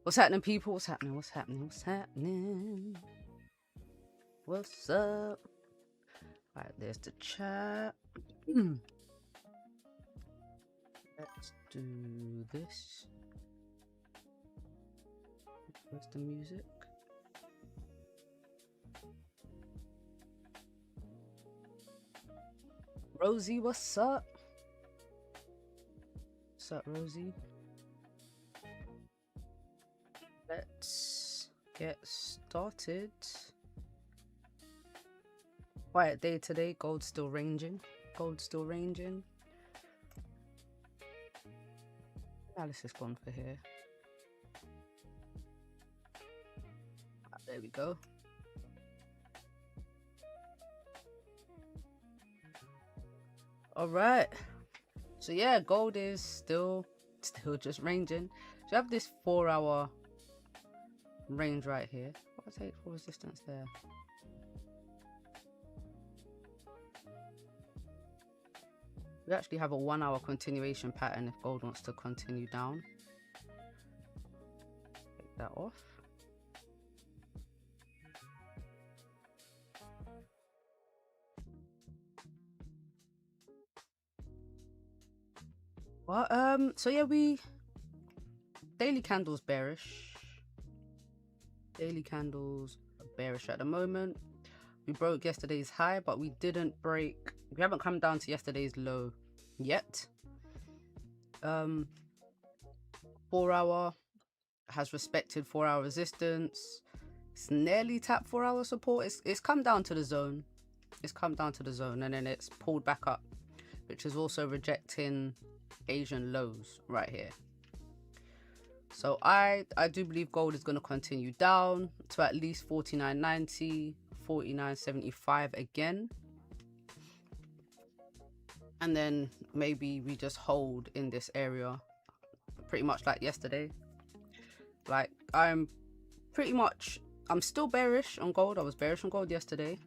What's happening, people? What's happening? What's happening? What's happening? What's up? Alright, there's the chat. Let's do this. Where's the music? Rosie, what's up? What's up, Rosie? Let's get started. Quiet day today. Gold's still ranging. Gold's still ranging. Analysis gone for here. Ah, there we go. All right. So yeah, gold is still just ranging. So you have this 4-hour range right here. What I take for resistance there? We actually have a 1-hour continuation pattern if gold wants to continue down. Take that off. Well, so yeah, daily candles bearish. Daily candles are bearish at the moment. We broke yesterday's high, but we didn't break. We haven't come down to yesterday's low yet. 4-hour has respected 4-hour resistance. It's nearly tapped 4-hour support. It's come down to the zone. It's come down to the zone, and then it's pulled back up, which is also rejecting Asian lows right here. So I do believe gold is going to continue down to at least 49.90, 49.75 again. And then maybe we just hold in this area pretty much like yesterday. Like I'm still bearish on gold. I was bearish on gold yesterday.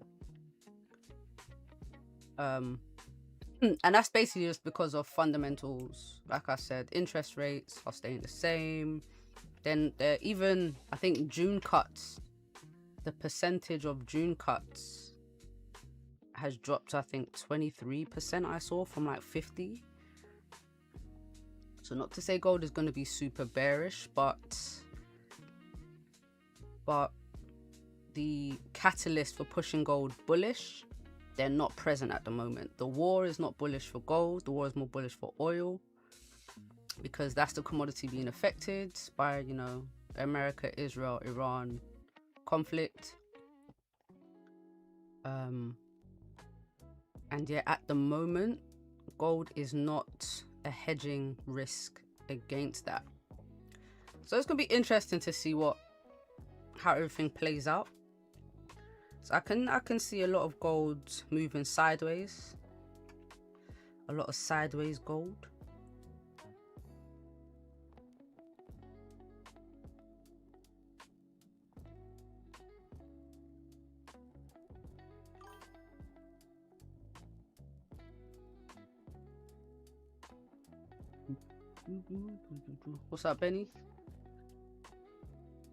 And that's basically just because of fundamentals. Like I said, interest rates are staying the same. Then even, I think, June cuts, the percentage of June cuts has dropped, I think, 23% I saw from like 50. So not to say gold is going to be super bearish, but the catalyst for pushing gold bullish, they're not present at the moment. The war is not bullish for gold. The war is more bullish for oil, because that's the commodity being affected by, you know, America, Israel, Iran conflict. And yeah, at the moment, gold is not a hedging risk against that. So it's gonna be interesting to see how everything plays out. So I can see a lot of gold moving sideways. A lot of sideways gold. What's up, Benny?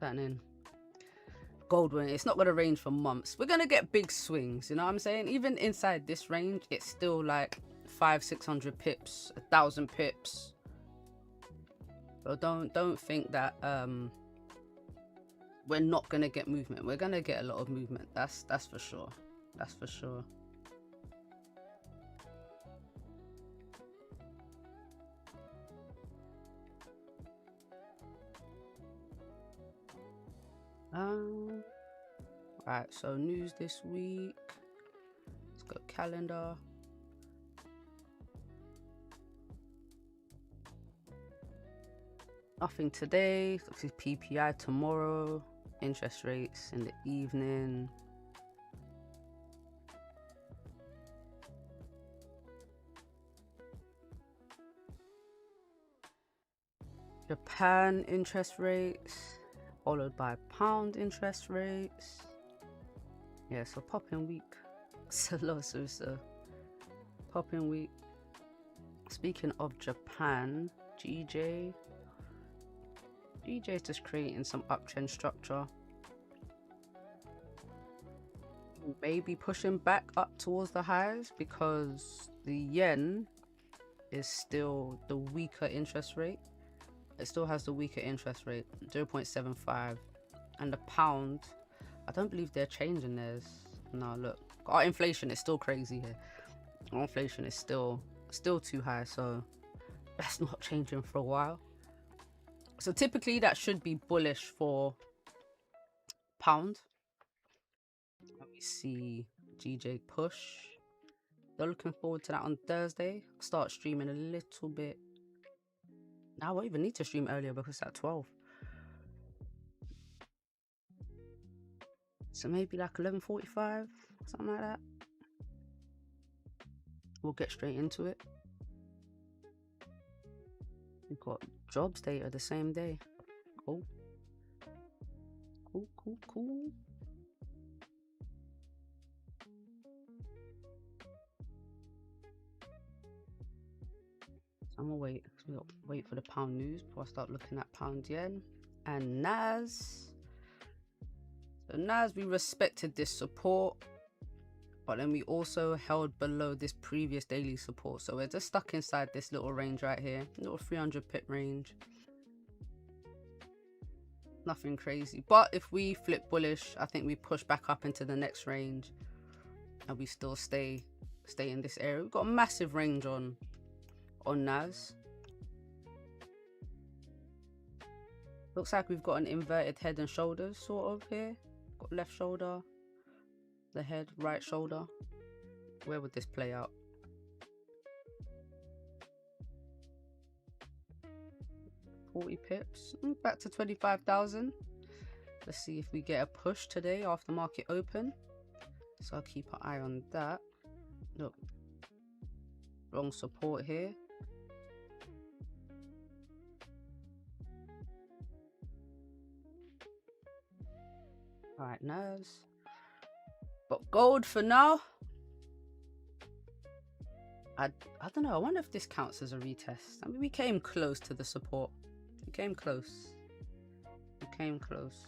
That in. Gold range, it's not going to range for months. We're going to get big swings, you know what I'm saying? Even inside this range, it's still like 500-600 pips, 1,000 pips. So don't think that we're not going to get movement. We're going to get a lot of movement. That's for sure. That's for sure. Right, so news this week. Let's go calendar. Nothing today. Obviously PPI tomorrow. Interest rates in the evening. Japan interest rates, followed by pound interest rates. Yeah, so popping week. So popping week. Speaking of Japan, GJ DJ's just creating some uptrend structure. Maybe pushing back up towards the highs because the yen is still the weaker interest rate. It still has the weaker interest rate, 0.75, and the pound, I don't believe they're changing theirs. No, look, our inflation is still crazy here. Our inflation is still too high, so that's not changing for a while. So typically that should be bullish for pound. Let me see GJ push. They're looking forward to that on Thursday. Start streaming a little bit. Now I won't even need to stream earlier because it's at 12. So maybe like 11:45, something like that. We'll get straight into it. We've got jobs data the same day. Cool. Cool. I'm gonna wait. We'll wait for the pound news before I start looking at pound yen and NAS. So NAS, we respected this support, but then we also held below this previous daily support. So we're just stuck inside this little range right here, little 300 pip range. Nothing crazy, but if we flip bullish, I think we push back up into the next range and we still stay in this area. We've got a massive range on NAS. Looks like we've got an inverted head and shoulders sort of here. Got left shoulder, the head, right shoulder. Where would this play out? $40 pips, back to 25,000. Let's see if we get a push today after market open. So I'll keep an eye on that. Look, wrong support here. All right, nerves. But gold for now. I don't know. I wonder if this counts as a retest. I mean, we came close to the support. We came close. We came close.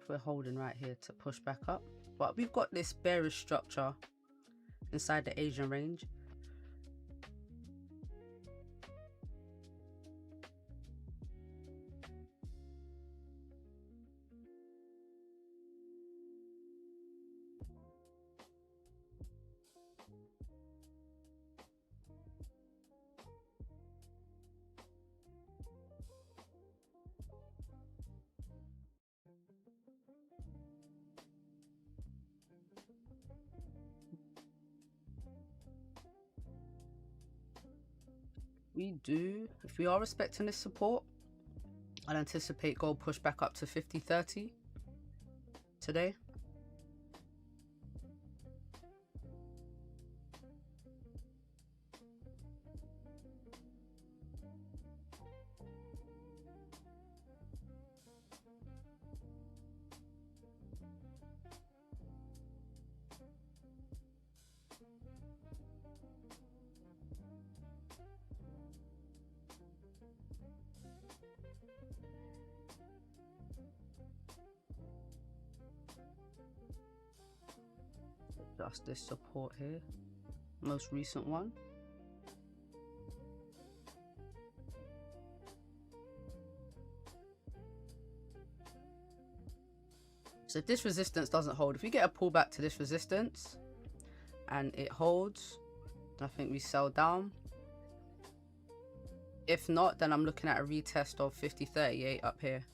We're holding right here to push back up, but we've got this bearish structure inside the Asian range. If we are respecting this support, I'd anticipate gold push back up to 50.30 today. Just this support here, most recent one. So if this resistance doesn't hold, if we get a pullback to this resistance and it holds, I think we sell down. If not, then I'm looking at a retest of 50.38 up here,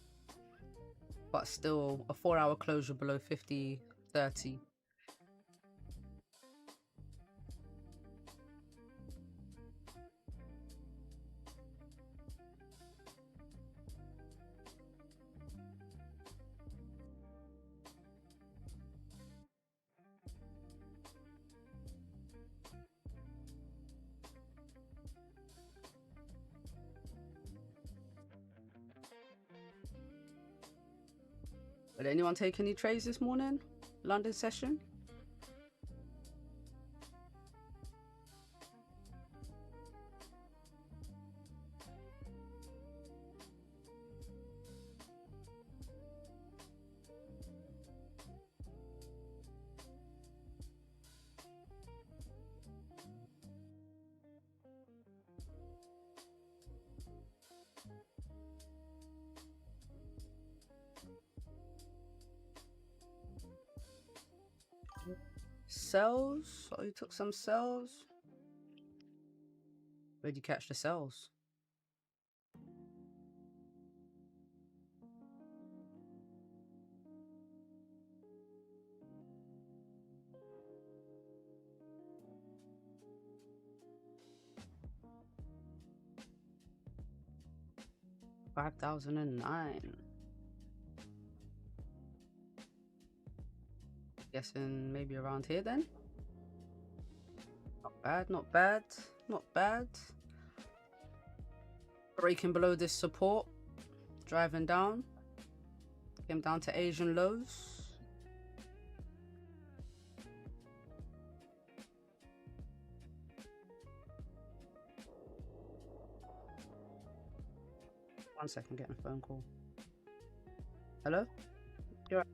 but still a 4-hour closure below 50.30. Did anyone take any trades this morning? London session? Sells? Oh, you took some sells? Where'd you catch the sells? $5,009. Guessing maybe around here then. Not bad, not bad, not bad. Breaking below this support, driving down. Came down to Asian lows. One second, getting a phone call. Hello? You're right.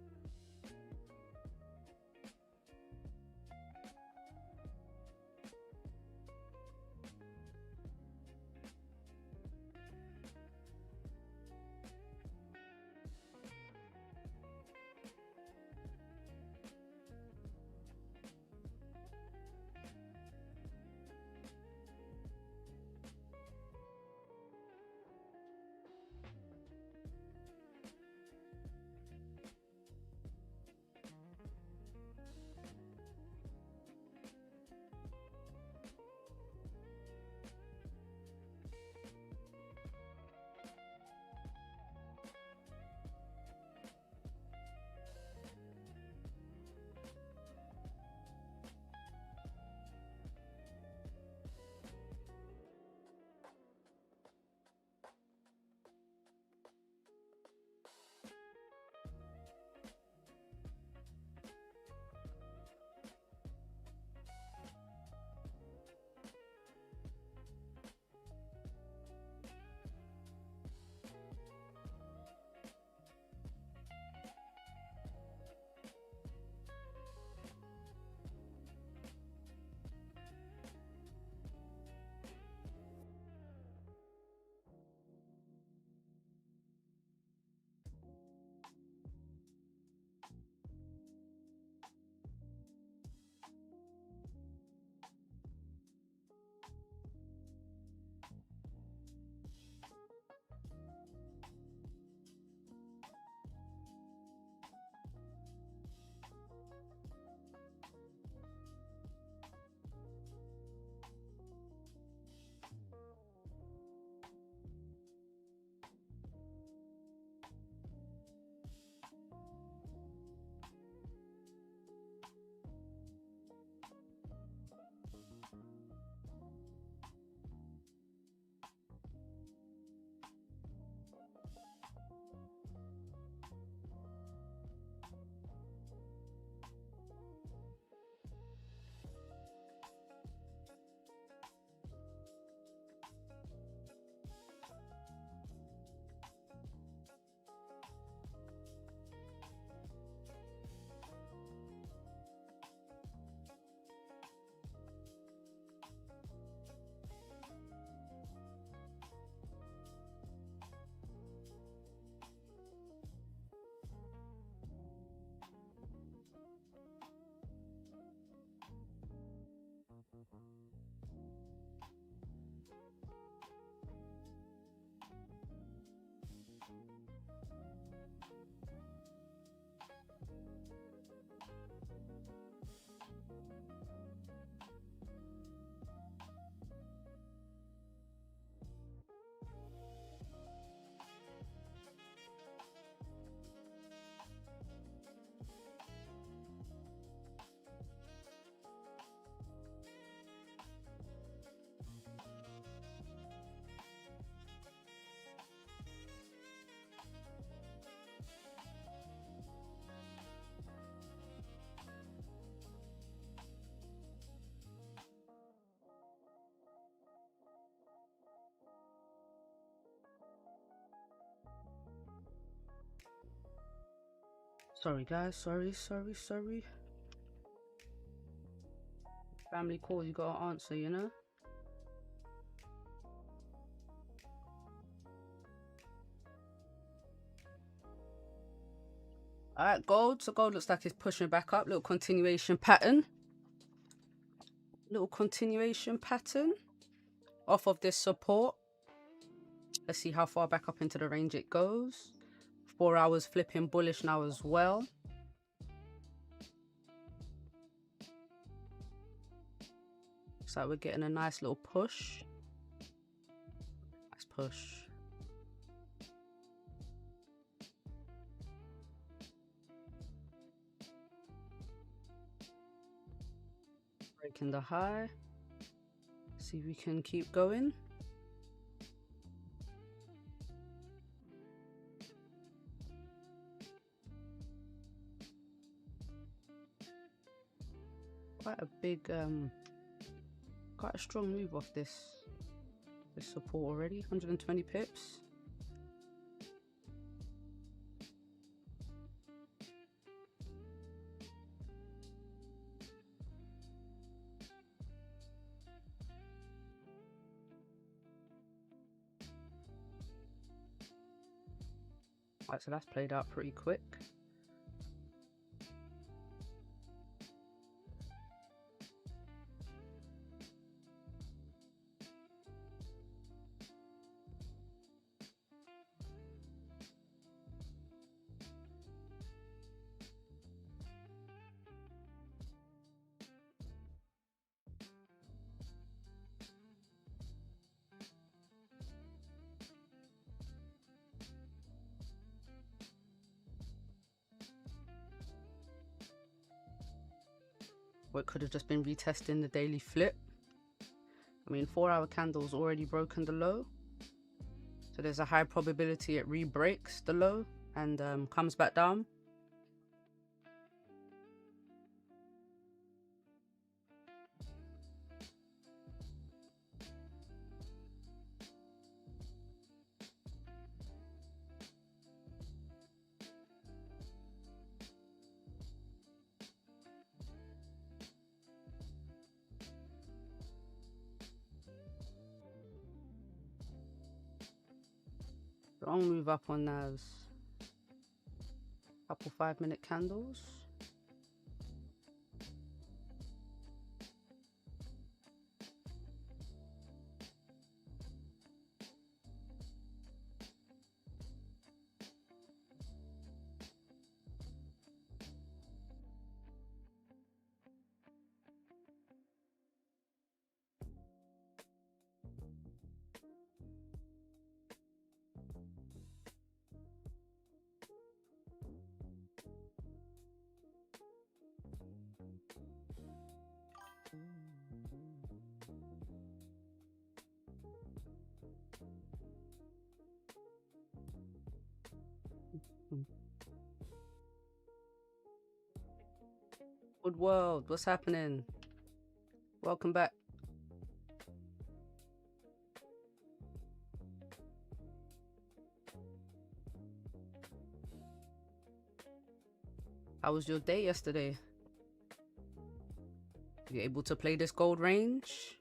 Sorry guys, sorry. Family call, you gotta answer, you know. All right, gold. So gold looks like it's pushing back up. Little continuation pattern. Off of this support. Let's see how far back up into the range it goes. 4 hours flipping bullish now as well. So we're getting a nice little push. Nice push. Breaking the high. See if we can keep going. Quite a big, quite a strong move off this support already. 120 pips. Right, so that's played out pretty quick. What could have just been retesting the daily flip. I mean, 4 hour candle's already broken the low. So there's a high probability it re-breaks the low and comes back down. Strong move up on NAS. Couple 5-minute candles. Good world, what's happening? Welcome back. How was your day yesterday? You able to play this gold range?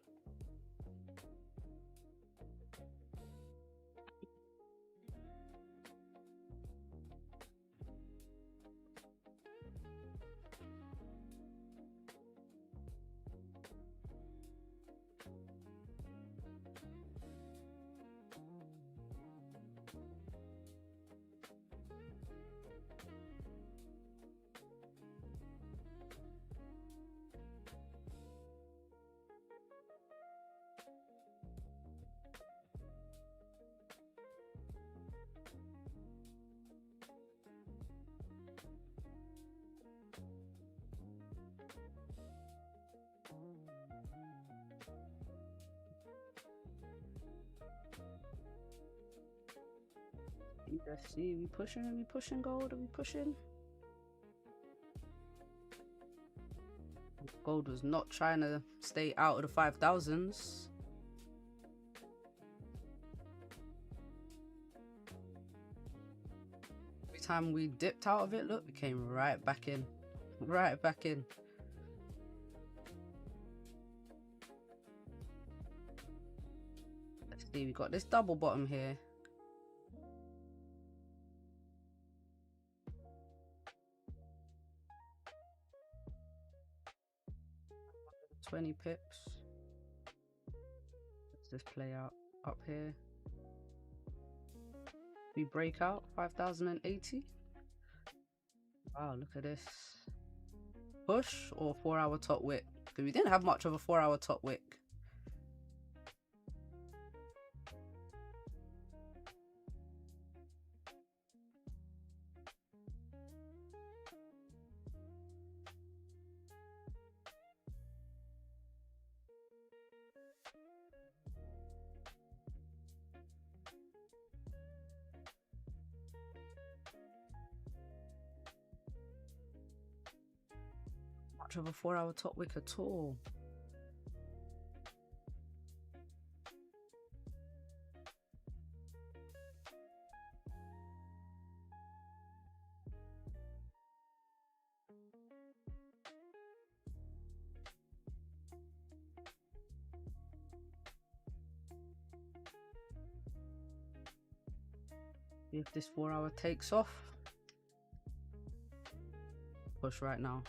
Let's see, are we pushing gold? Are we pushing? Gold was not trying to stay out of the 5,000s. time we dipped out of it, look, we came right back in. Right back in. Let's see, we got this double bottom here. $20 pips. Let's just play out up here. We break out 5,080. Wow, look at this. Push or 4-hour top wick? Because we didn't have much of a 4-hour top wick. Much of a 4-hour top wick at all. If this 4-hour takes off, push right now.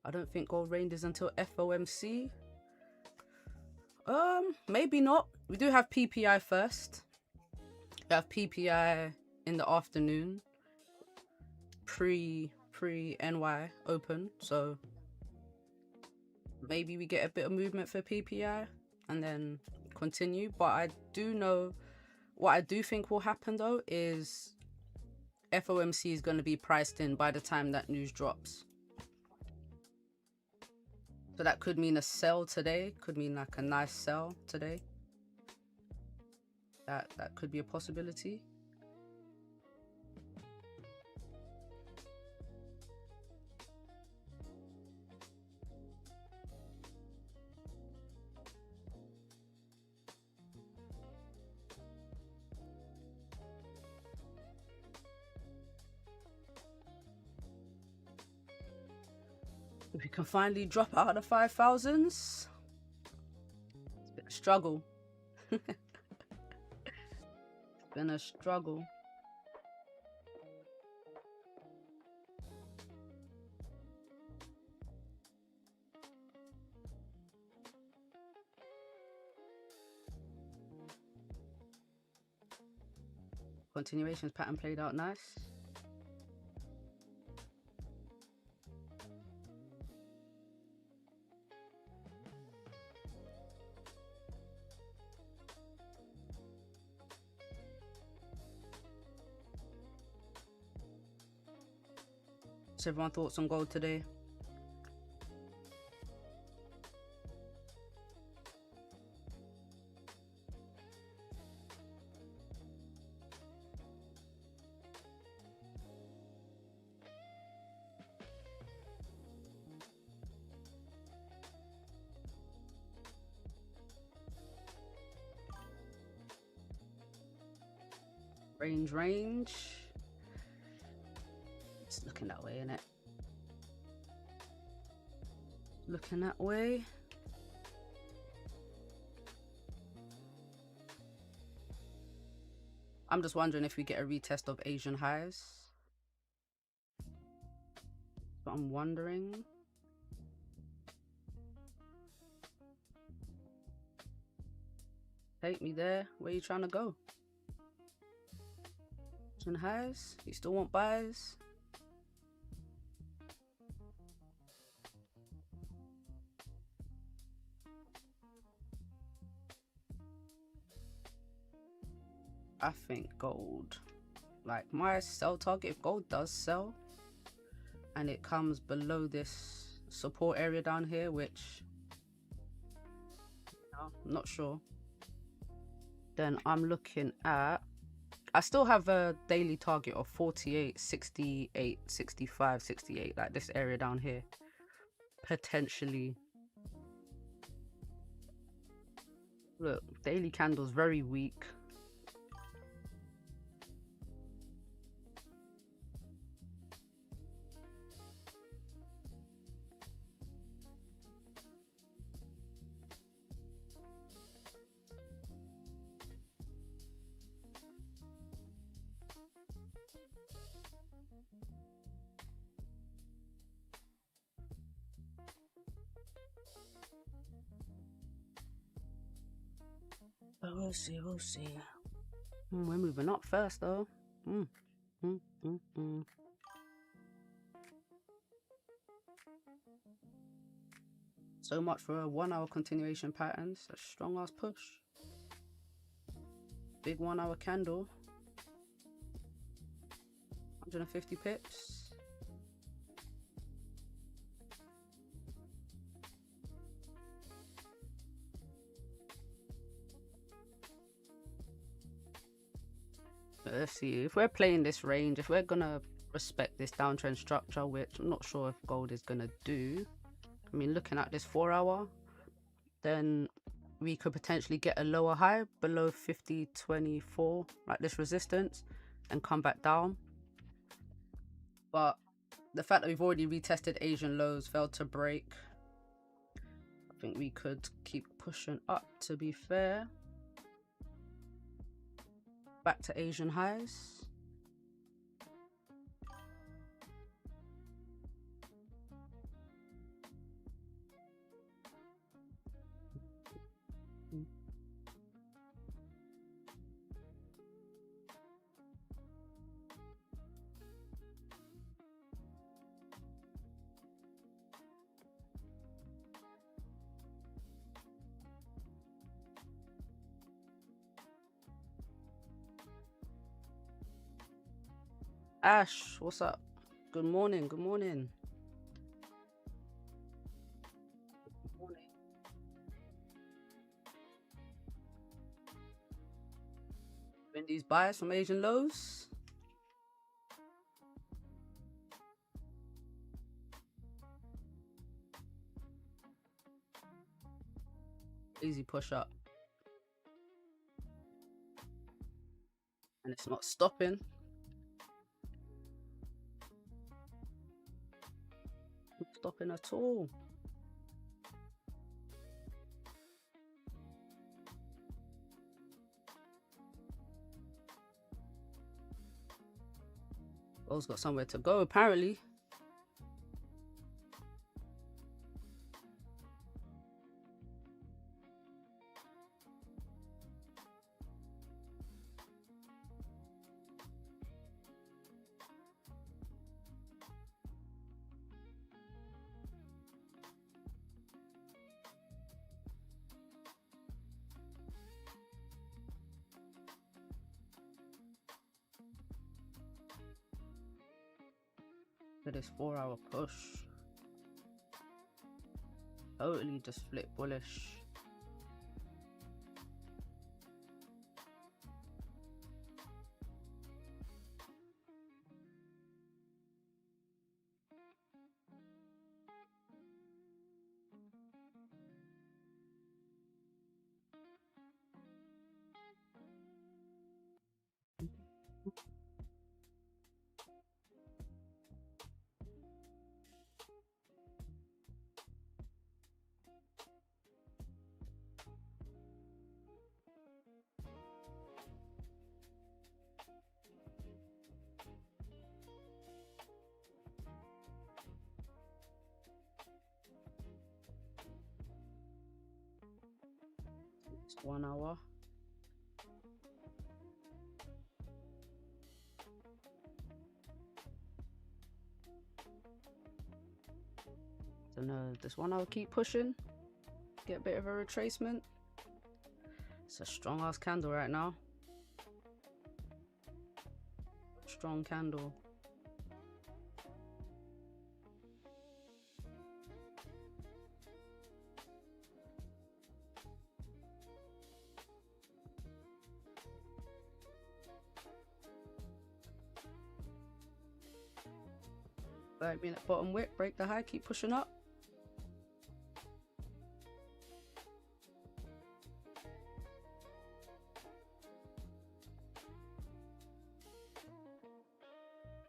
I don't think gold ranges until FOMC. Maybe not. We do have PPI first. We have PPI in the afternoon, pre NY open, so maybe we get a bit of movement for PPI and then continue. But I do know what I do think will happen though is FOMC is going to be priced in by the time that news drops. So that could mean a sell today, could mean like a nice sell today. That could be a possibility. If we can finally drop out of the 5,000s, it's a bit of a struggle. It's been a struggle. Continuations pattern played out nice. So everyone thoughts on gold today? Range. It's looking that way, innit? Looking that way. I'm just wondering if we get a retest of Asian highs. But I'm wondering. Take me there. Where you trying to go? Asian highs? You still want buys? I think gold. Like my sell target, if gold does sell and it comes below this support area down here, which I'm not sure, then I'm looking at, I still have a daily target of 48, 68, 65, 68, like this area down here. Potentially. Look, daily candles very weak. But we'll see, we'll see. We're moving up first though. So much for a 1 hour continuation patterns. A strong ass push. Big 1 hour candle. 150 pips. Let's see if we're playing this range, if we're gonna respect this downtrend structure, which I'm not sure if gold is gonna do. I mean, looking at this 4 hour, then we could potentially get a lower high below 50.24, like this resistance, and come back down. But the fact that we've already retested Asian lows, failed to break, I think we could keep pushing up, to be fair. Back to Asian highs. Ash, what's up? Good morning, good morning. Good morning. When these buys from Asian lows. Easy push up. And it's not stopping. Not stopping at all. Gold's got somewhere to go, apparently. Look at this 4 hour push. Totally just flip bullish. It's 1 hour. Don't know, this 1 hour keep pushing, get a bit of a retracement. It's a strong ass candle right now. Strong candle. Like being at bottom wick, break the high, keep pushing up.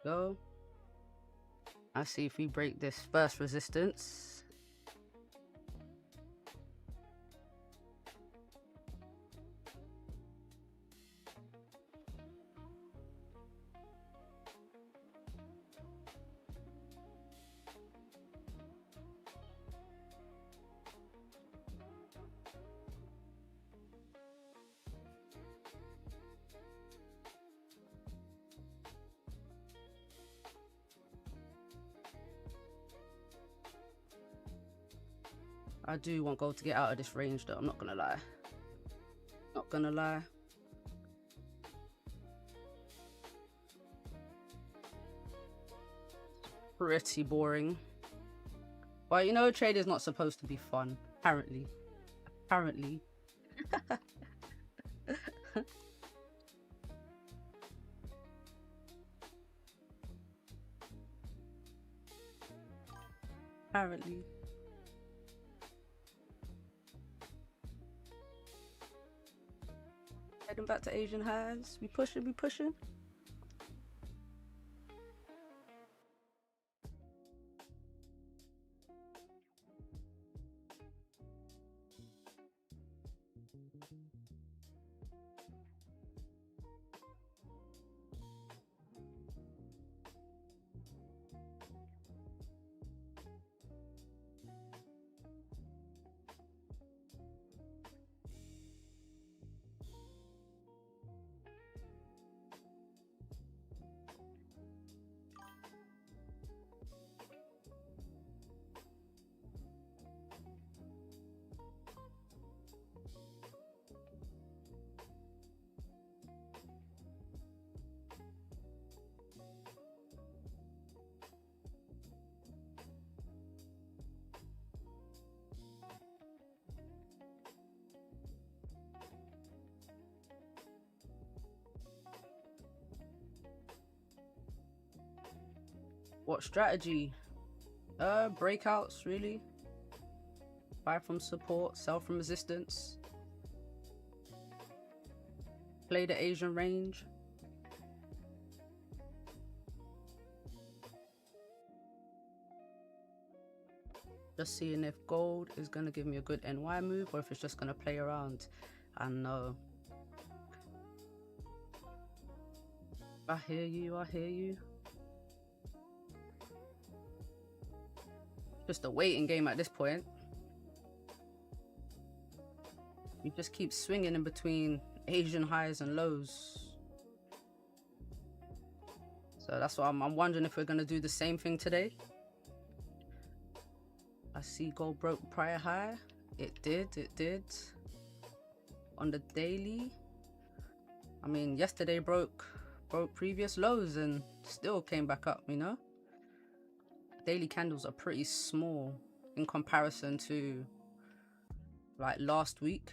Go. I see if we break this first resistance. I do want gold to get out of this range though, I'm not gonna lie. Not gonna lie. Pretty boring. But you know, trade is not supposed to be fun, apparently. Apparently. Apparently. Heading back to Asian highs. We pushing, we pushing. What strategy? Breakouts, really. Buy from support, sell from resistance. Play the Asian range. Just seeing if gold is gonna give me a good NY move or if it's just gonna play around. I know. I hear you, I hear you. Just a waiting game at this point. You just keep swinging in between Asian highs and lows. So that's why I'm wondering if we're going to do the same thing today. I see gold broke prior high. It did. On the daily. I mean, yesterday broke previous lows and still came back up, you know? Daily candles are pretty small in comparison to like last week.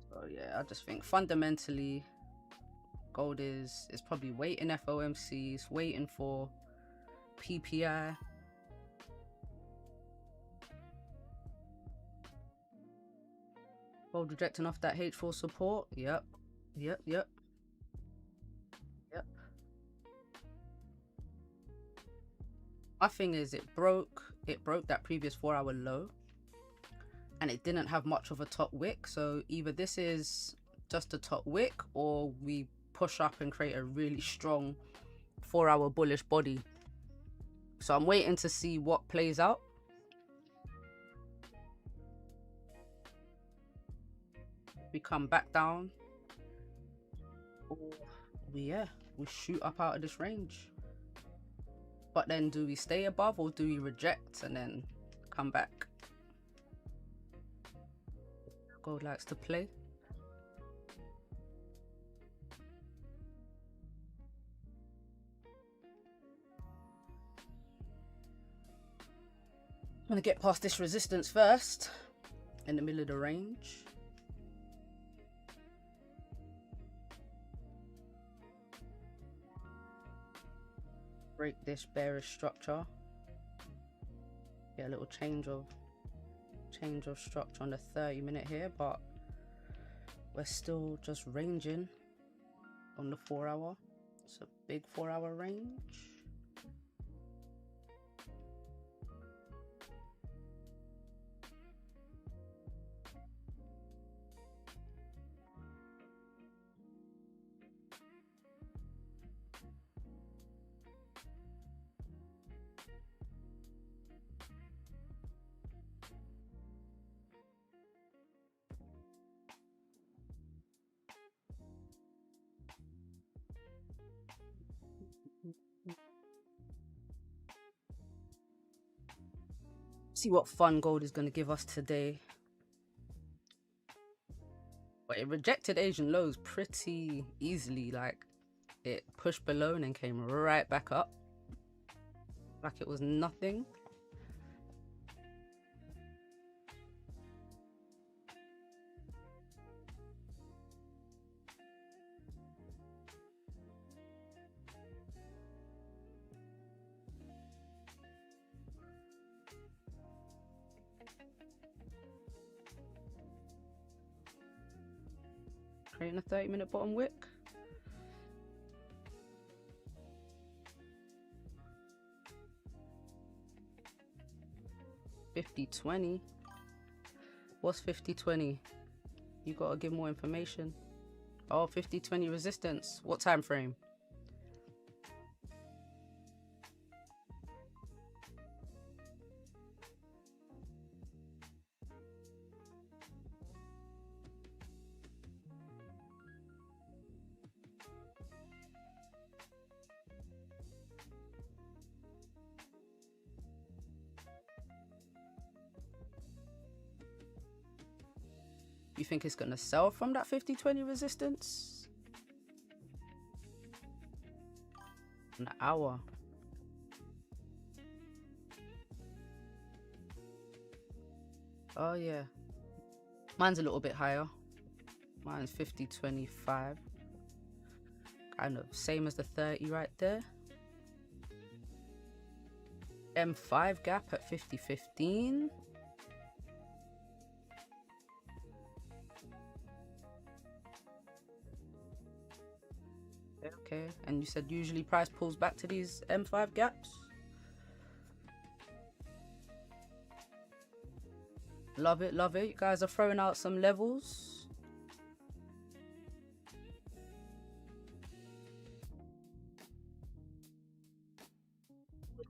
So yeah, I just think fundamentally gold is probably waiting FOMCs, waiting for PPI. Gold rejecting off that H4 support. Yep. My thing is it broke that previous 4-hour low and it didn't have much of a top wick. So either this is just a top wick or we push up and create a really strong 4-hour bullish body. So I'm waiting to see what plays out. We come back down. Yeah, we shoot up out of this range. But then do we stay above or do we reject and then come back? Gold likes to play. I'm gonna get past this resistance first in the middle of the range. Break this bearish structure. Get a little change of structure on the 30-minute here, but we're still just ranging on the 4-hour. It's a big 4-hour range. See what fun gold is going to give us today. But it rejected Asian lows pretty easily. Like, it pushed below and then came right back up like it was nothing. Creating a 30-minute bottom wick. $50.20. What's $50.20? You gotta give more information. Oh, $50.20 resistance. What time frame? You think it's gonna sell from that 50-20 resistance? An hour. Oh yeah. Mine's a little bit higher. Mine's 50.25. Kind of same as the 30 right there. M5 gap at 50.15. Okay, and you said usually price pulls back to these M5 gaps. Love it, love it. You guys are throwing out some levels.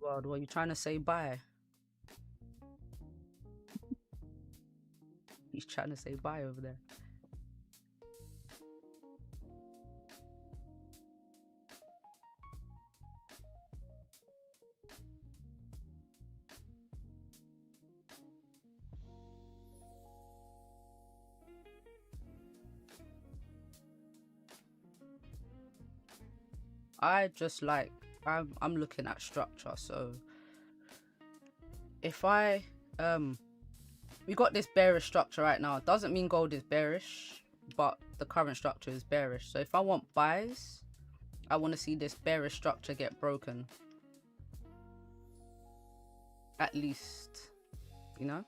World, what are you trying to say? Bye. He's trying to say bye over there. I just like, I'm looking at structure. So if I we got this bearish structure right now. It doesn't mean gold is bearish, but the current structure is bearish. So if I want buys, I want to see this bearish structure get broken, at least, you know.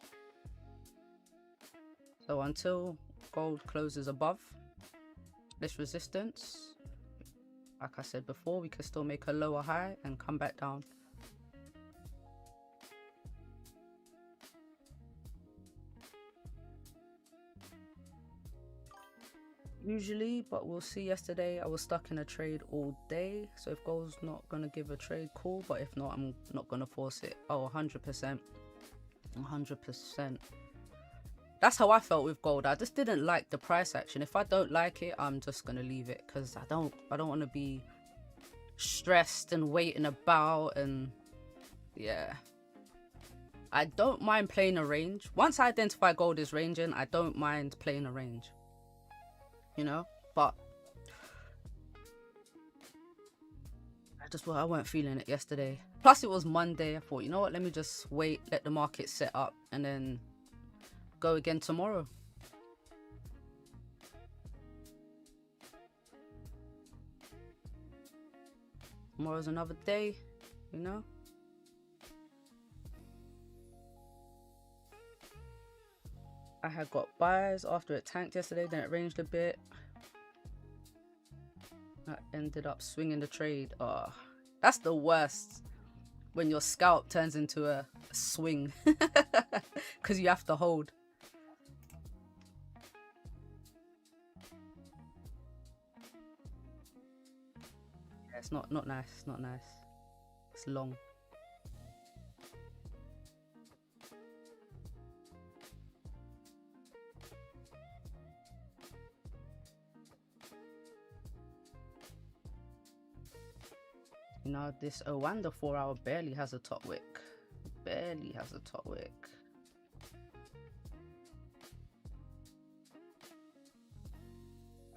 So until gold closes above this resistance, like I said before, we can still make a lower high and come back down. usually, but we'll see. Yesterday I was stuck in a trade all day, so if gold's not gonna give a trade, cool, but if not, I'm not gonna force it. Oh, 100%, 100%. That's how I felt with gold. I just didn't like the price action. If I don't like it, I'm just gonna leave it, because I don't want to be stressed and waiting about. And yeah, I don't mind playing a range. Once I identify gold is ranging, I don't mind playing a range, you know. But I weren't feeling it yesterday. Plus it was Monday. I thought, you know what, let me just wait, let the market set up, and then go again tomorrow. Tomorrow's another day, you know. I had got buys after it tanked yesterday, then it ranged a bit. I ended up swinging the trade. Oh, that's the worst, when your scalp turns into a swing because you have to hold. Yeah, it's not nice. It's not nice. It's long. You know, this Owanda 4-hour barely has a top wick. Barely has a top wick.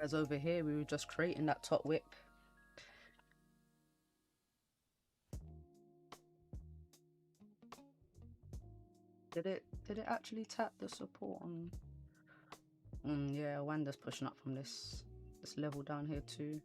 As over here, we were just creating that top wick. Did it actually tap the support on? Yeah, Owanda's pushing up from this level down here too.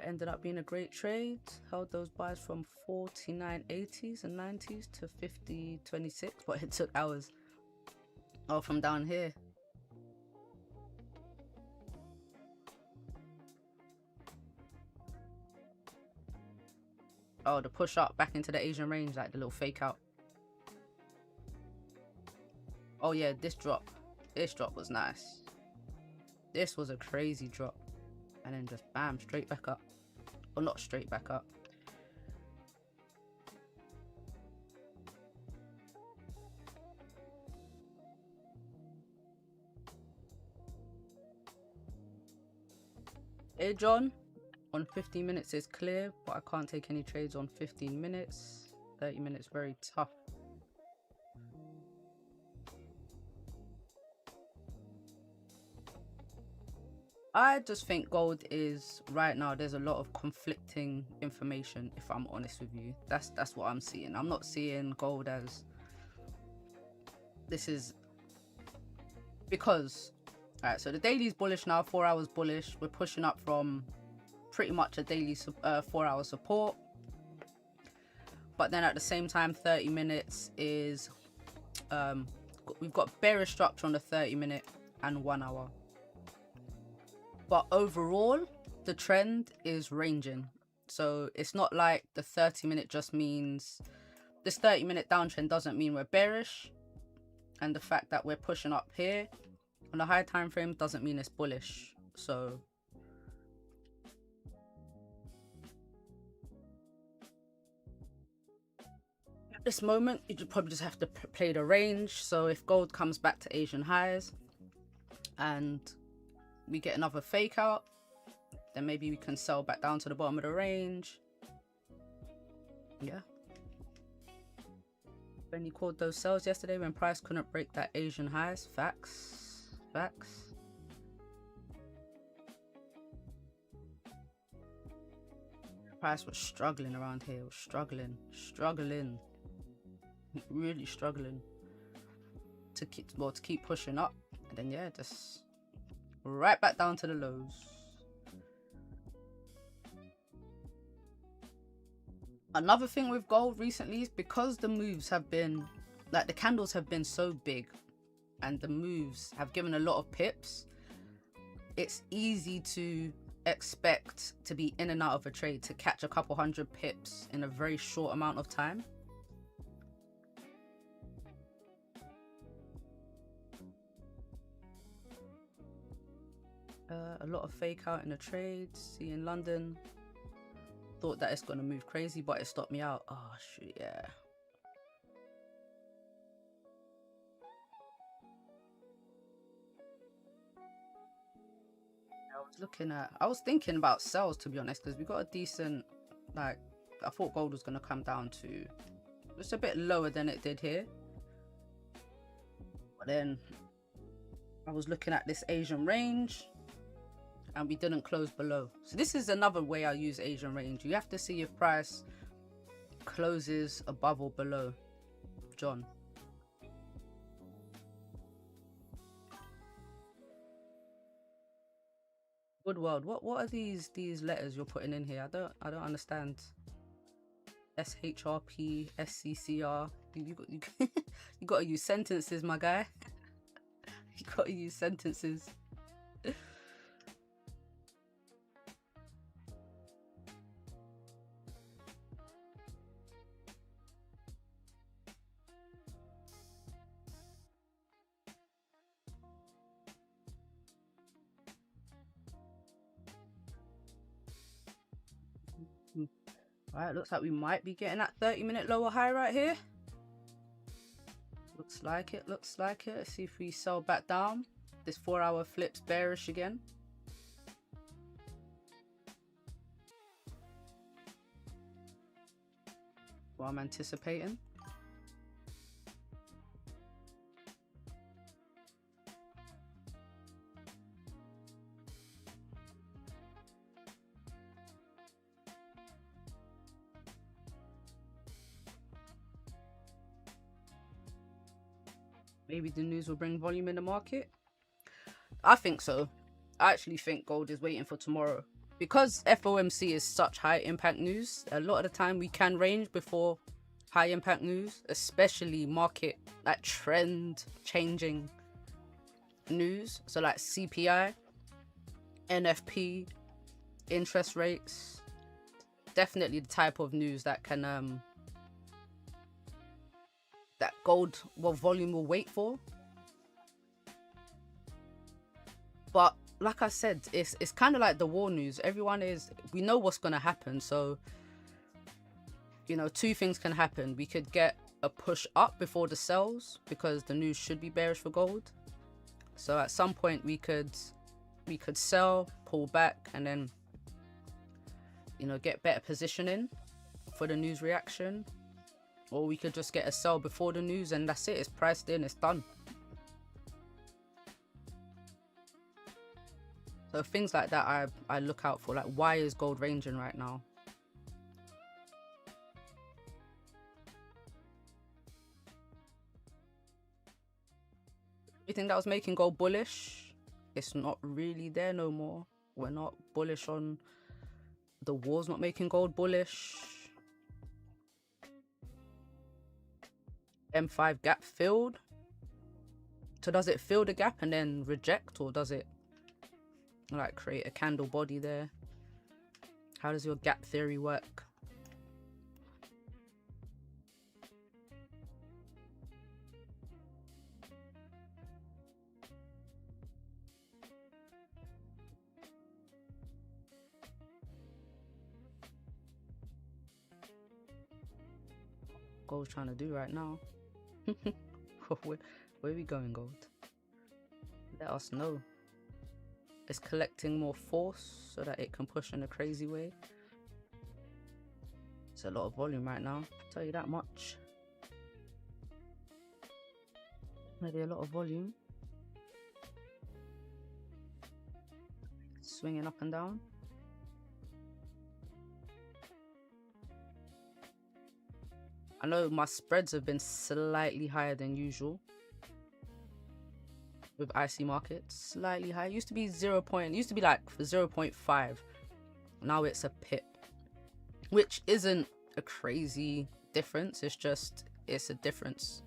Ended up being a great trade. Held those buys from 49.80s and 90s to 50.26, but it took hours. Oh, from down here. Oh, the push up back into the Asian range, like the little fake out. Oh yeah, this drop was nice. This was a crazy drop, and then just bam, straight back up. Or not straight back up. Edge on 15 minutes is clear, but I can't take any trades on 15 minutes. 30 minutes very tough. I just think gold is, right now, there's a lot of conflicting information, if I'm honest with you. That's what I'm seeing. I'm not seeing gold as this is because, all right, so the daily's bullish now, 4 hours bullish. We're pushing up from pretty much a daily 4-hour support. But then at the same time, 30 minutes is, we've got bearish structure on the 30-minute and 1 hour. But overall, the trend is ranging. So it's not like the 30-minute just means, this 30-minute downtrend doesn't mean we're bearish. And the fact that we're pushing up here on the high time frame doesn't mean it's bullish. So at this moment, you probably just have to play the range. So if gold comes back to Asian highs and we get another fake out, then maybe we can sell back down to the bottom of the range. Yeah. When you called those sells yesterday when price couldn't break that Asian highs. Facts. Price was struggling around here. Was struggling, really struggling to keep pushing up, and then yeah, just right back down to the lows. Another thing with gold recently is because the moves have been, like the candles have been so big and the moves have given a lot of pips, it's easy to expect to be in and out of a trade, to catch a couple hundred pips in a very short amount of time. A lot of fake out in the trades. See in London, thought that it's gonna move crazy, but it stopped me out. Oh shoot, yeah. I was thinking about sells, to be honest, because we got a decent, like, I thought gold was gonna come down to just a bit lower than it did here, but then I was looking at this Asian range and we didn't close below. So this is another way I use Asian range. You have to see if price closes above or below. John. Good world. What are these letters you're putting in here? I don't understand. SHRP, SCCR. You gotta use sentences, my guy. You gotta use sentences. Alright, looks like we might be getting that 30-minute lower high right here. Looks like it, looks like it. Let's see if we sell back down. This 4-hour flips bearish again. What I'm anticipating. Maybe the news will bring volume in the market. I think so. I actually think gold is waiting for tomorrow. Because FOMC is such high impact news, a lot of the time we can range before high impact news, especially market, like trend changing news. So like CPI, NFP, interest rates, definitely the type of news that can that gold, well, volume will wait for. But like I said, it's kind of like the war news. We know what's going to happen. So, you know, two things can happen. We could get a push up before the sells because the news should be bearish for gold. So at some point we could sell, pull back, and then, you know, get better positioning for the news reaction. Or we could just get a sell before the news and that's it. It's priced in, it's done. So things like that I look out for. Like, why is gold ranging right now? Everything that was making gold bullish, it's not really there no more. We're not bullish on the war's not making gold bullish. M5 gap filled. So does it fill the gap and then reject, or does it like create a candle body there? How does your gap theory work? Gold's trying to do right now. where are we going, gold? Let us know. It's collecting more force so that it can push in a crazy way. It's a lot of volume right now, I'll tell you that much. Maybe a lot of volume. Swinging up and down. I know my spreads have been slightly higher than usual with IC markets. Slightly higher. It used to be 0. It used to be like 0.5. Now it's a pip, which isn't a crazy difference. It's just, it's a difference.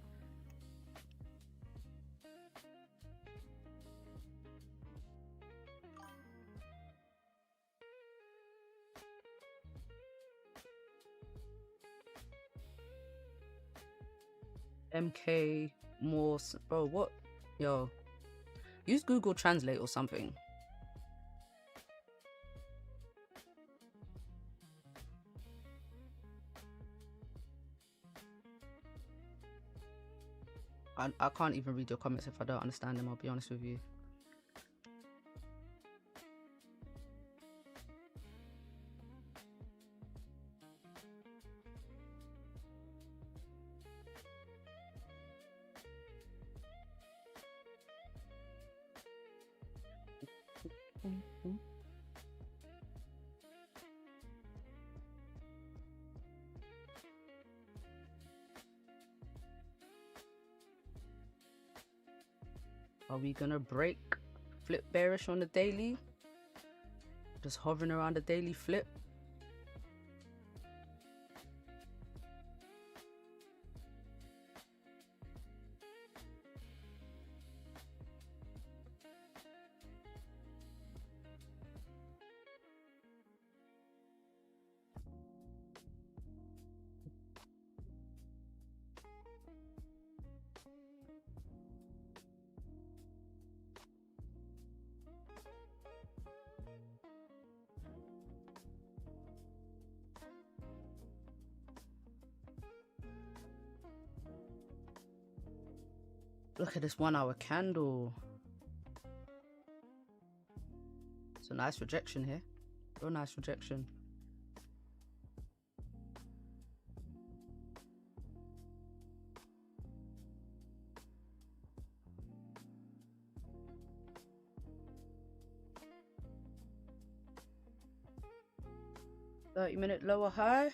MK Morse, bro, what? Yo, use Google Translate or something. I can't even read your comments if I don't understand them, I'll be honest with you. Are we gonna break flip bearish on the daily? Just hovering around the daily flip. Look at this 1 hour candle. It's a nice rejection here. Real nice rejection. $30-minute lower high.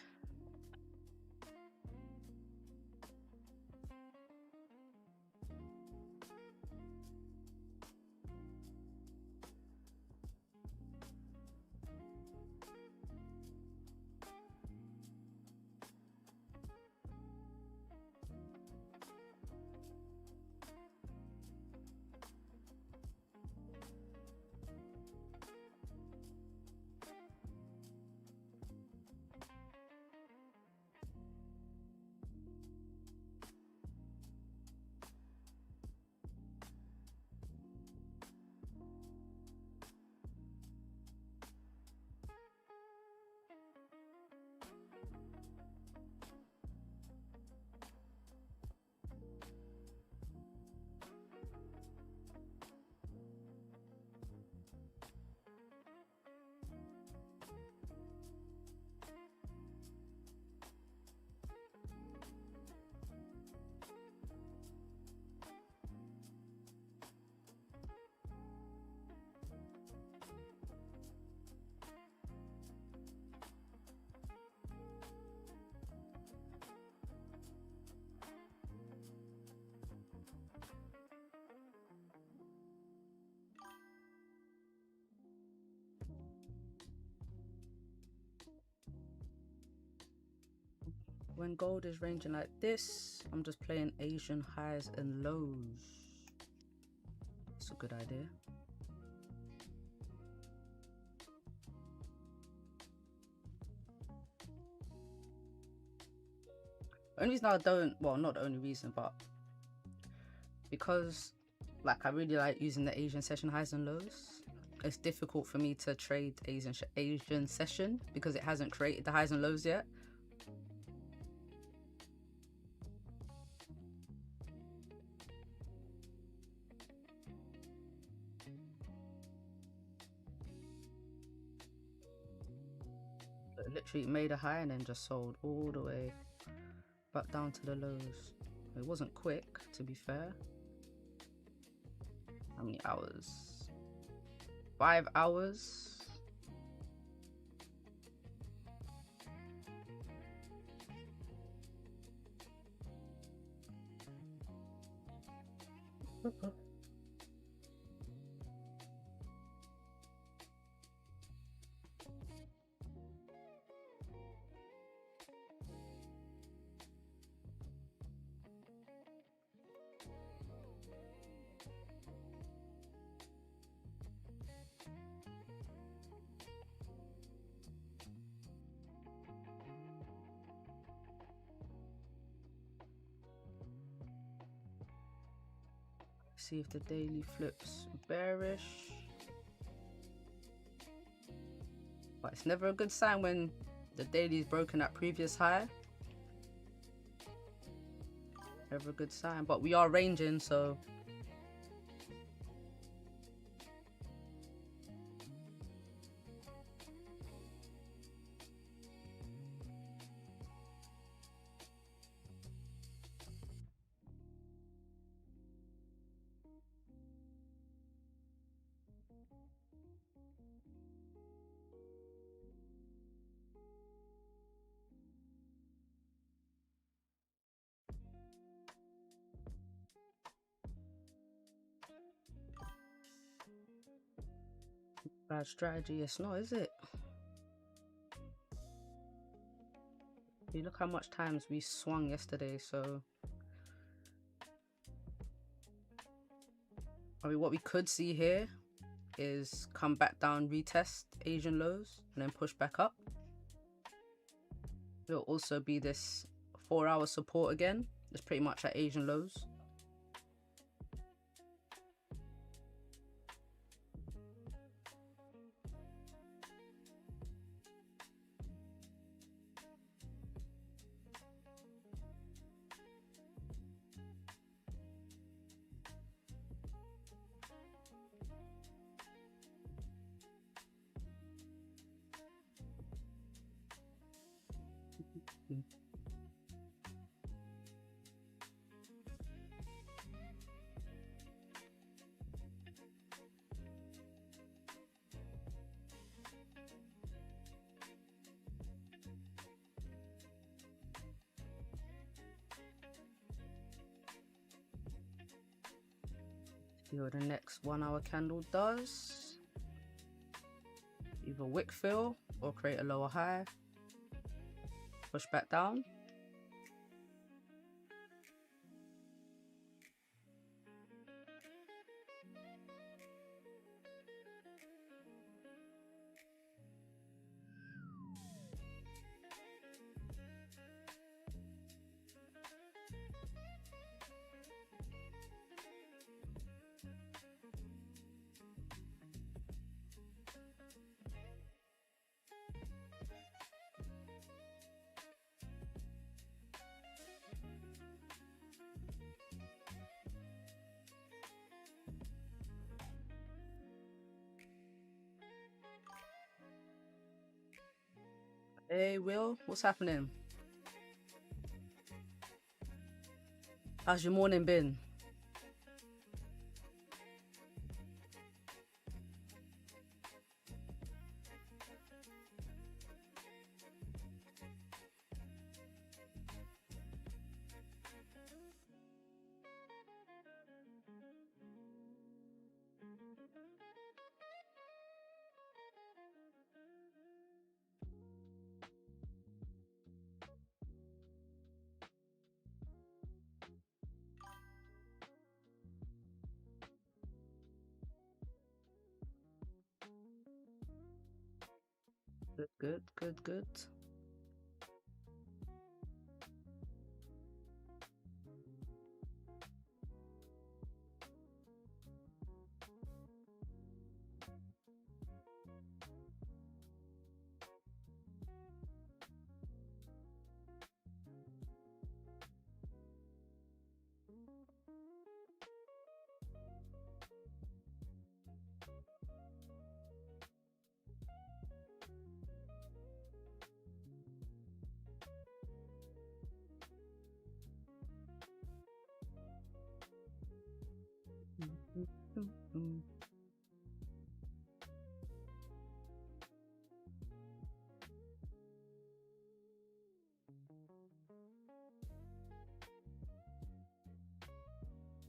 When gold is ranging like this, I'm just playing Asian highs and lows. It's a good idea. Only reason I don't, well, not the only reason, but because like I really like using the Asian session highs and lows, it's difficult for me to trade Asian session because it hasn't created the highs and lows yet. It literally made a high and then just sold all the way back down to the lows. It wasn't quick, to be fair. How many hours? 5 hours. see if the daily flips bearish. But it's never a good sign when the daily is broken at previous high. Never a good sign, but we are ranging, so bad strategy. It's not, is it? You look how much times we swung yesterday, so I mean, what we could see here is come back down, retest Asian lows, and then push back up. It'll also be this 4-hour support again. It's pretty much at Asian lows. See what the next 1-hour candle does. Either wick fill or create a lower high. Push back down. Hey Will, what's happening? How's your morning been? Good.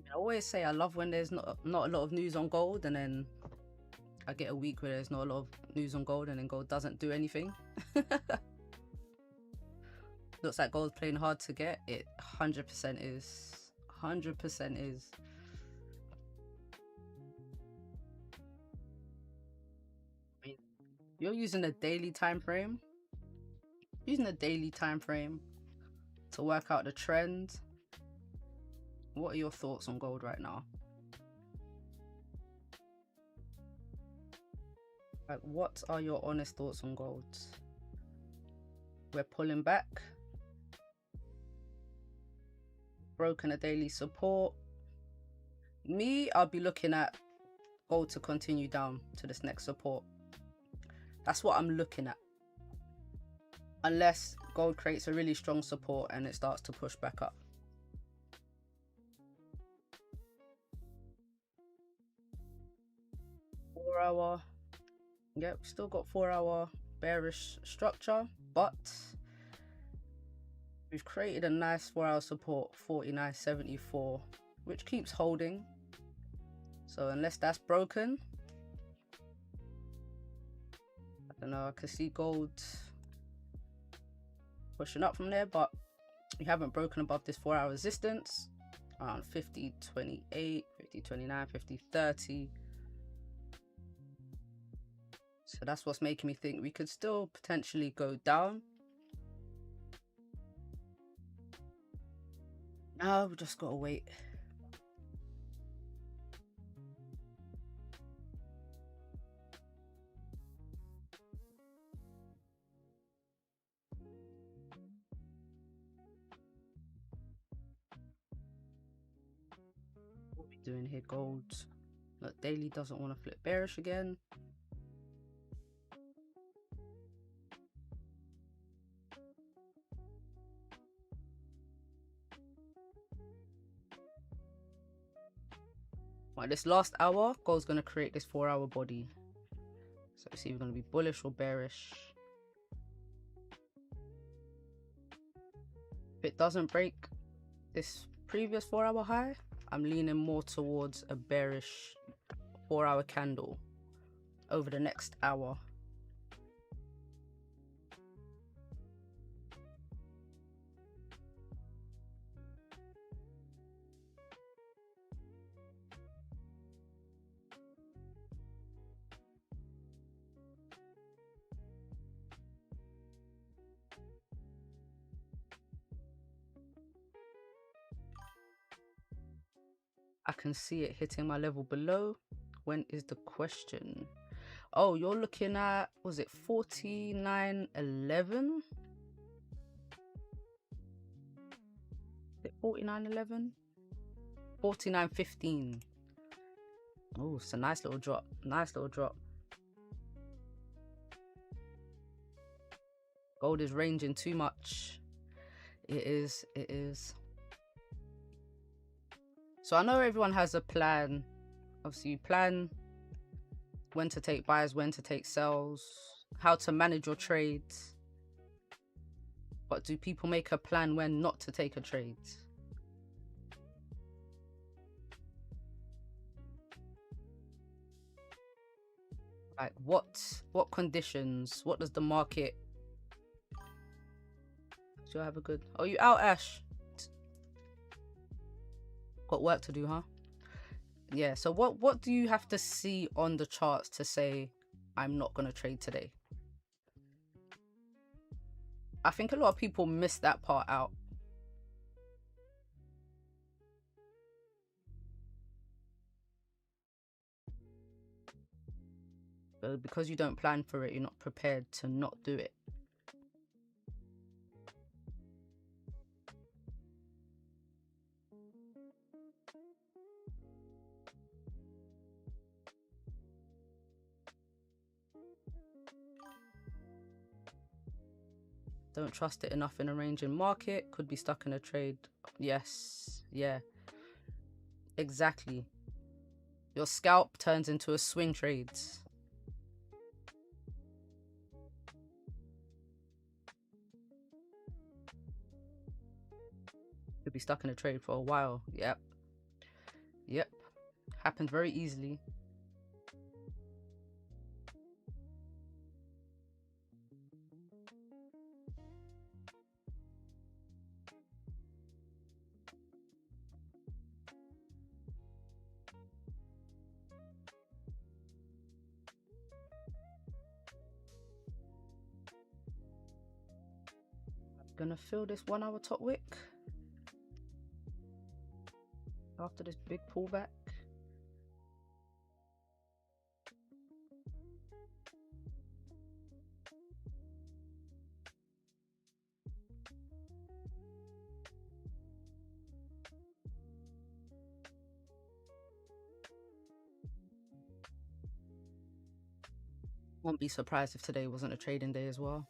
I always say I love when there's not a lot of news on gold, and then I get a week where there's not a lot of news on gold, and then gold doesn't do anything. Looks like gold's playing hard to get. It 100% is. 100% is. I mean, you're using a daily time frame. Using a daily time frame to work out the trend. What are your thoughts on gold right now? Like, what are your honest thoughts on gold? We're pulling back. Broken a daily support. Me, I'll be looking at gold to continue down to this next support. That's what I'm looking at. Unless gold creates a really strong support and it starts to push back up. Hour. Yep, still got 4 hour bearish structure, but we've created a nice 4 hour support, 49.74, which keeps holding. So unless that's broken, I don't know, I can see gold pushing up from there, but we haven't broken above this 4 hour resistance around 50.28, 50.29, 50.30. So that's what's making me think we could still potentially go down. Now we just gotta wait. What are we doing here, gold? Look, daily doesn't want to flip bearish again. Right, this last hour, gold's going to create this 4 hour body. So let's see if we're going to be bullish or bearish. If it doesn't break this previous 4 hour high, I'm leaning more towards a bearish 4 hour candle over the next hour. I can see it hitting my level below. When is the question? Oh, you're looking at, was it 49.11? Is it 49.11? 49.15. Oh, it's a nice little drop. Nice little drop. Gold is ranging too much. It is. It is. So I know everyone has a plan. Obviously, you plan when to take buys, when to take sells, how to manage your trades. But do people make a plan when not to take a trade? Like what conditions? What does the market? Do I have a good? Oh, you out, Ash? Got work to do, huh? Yeah. So what do you have to see on the charts to say I'm not gonna trade today? I think a lot of people miss that part out. Because you don't plan for it, you're not prepared to not do it. Don't trust it enough in a ranging market. Could be stuck in a trade. Yes. Yeah. Exactly. Your scalp turns into a swing trade. Could be stuck in a trade for a while. Yep. Yep. Happens very easily. Gonna fill this 1 hour top wick after this big pullback. Won't be surprised if today wasn't a trading day as well.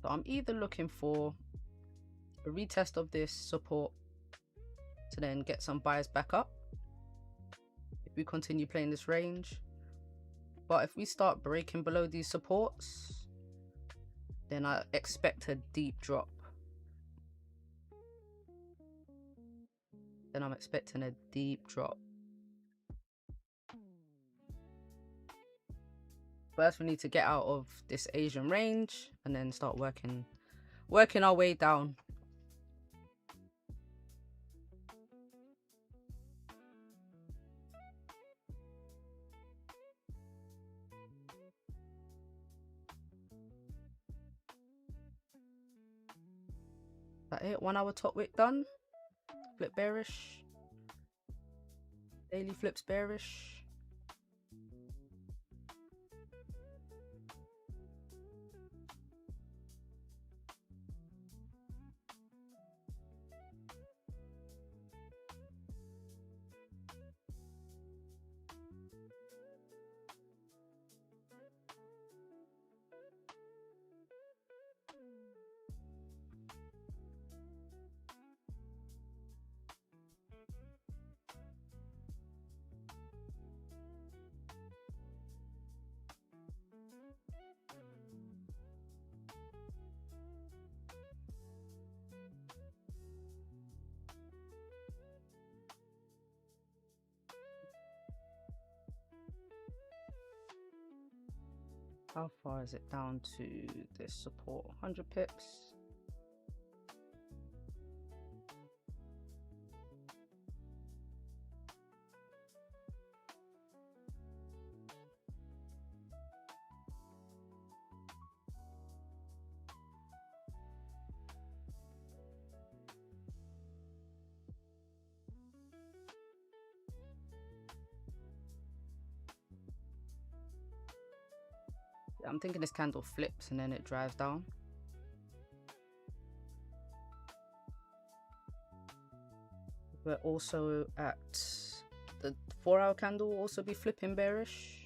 So I'm either looking for a retest of this support to then get some buyers back up if we continue playing this range. But if we start breaking below these supports, then I expect a deep drop. Then I'm expecting a deep drop. First, we need to get out of this Asian range and then start working our way down. That it? 1 hour top wick done. Flip bearish. Daily flips bearish. How far is it down to this support? 100 pips. I'm thinking this candle flips and then it drives down. We're also at the 4 hour candle will also be flipping bearish.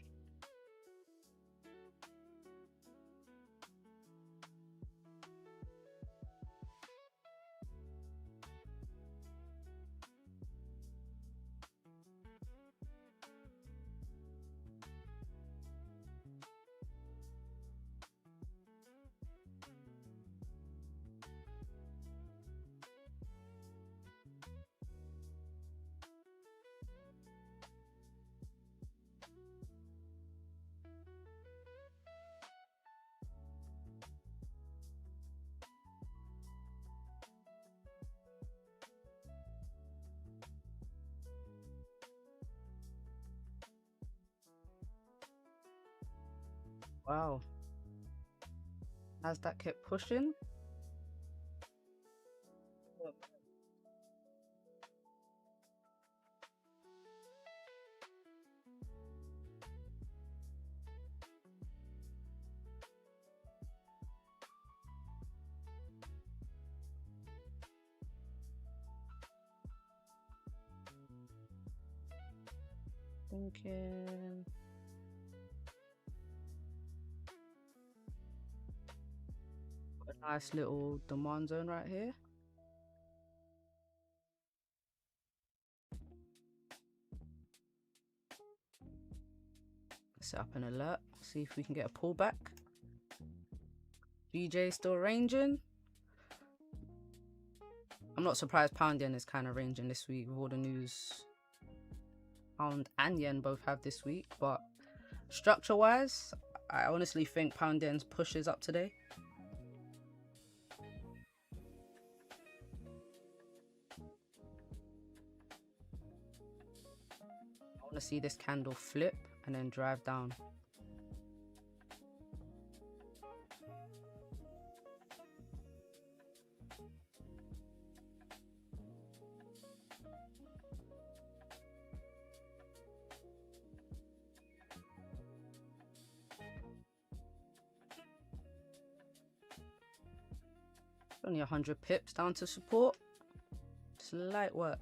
Wow. As that kept pushing. Thinking. Got a nice little demand zone right here. Set up an alert, see if we can get a pullback. BJ still ranging. I'm not surprised pound yen is kind of ranging this week with all the news pound and yen both have this week, but structure wise I honestly think pound yen's pushes up today. I want to see this candle flip and then drive down. only 100 pips down to support. It's light work.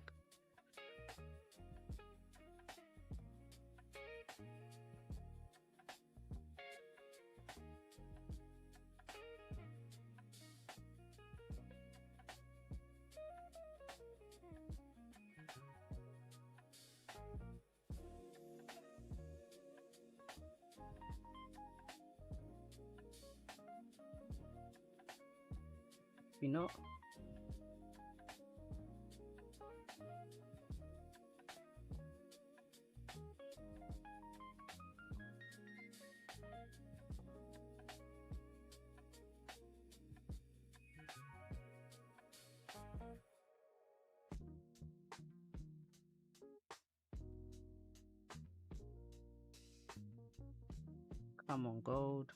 You know. Come on, gold.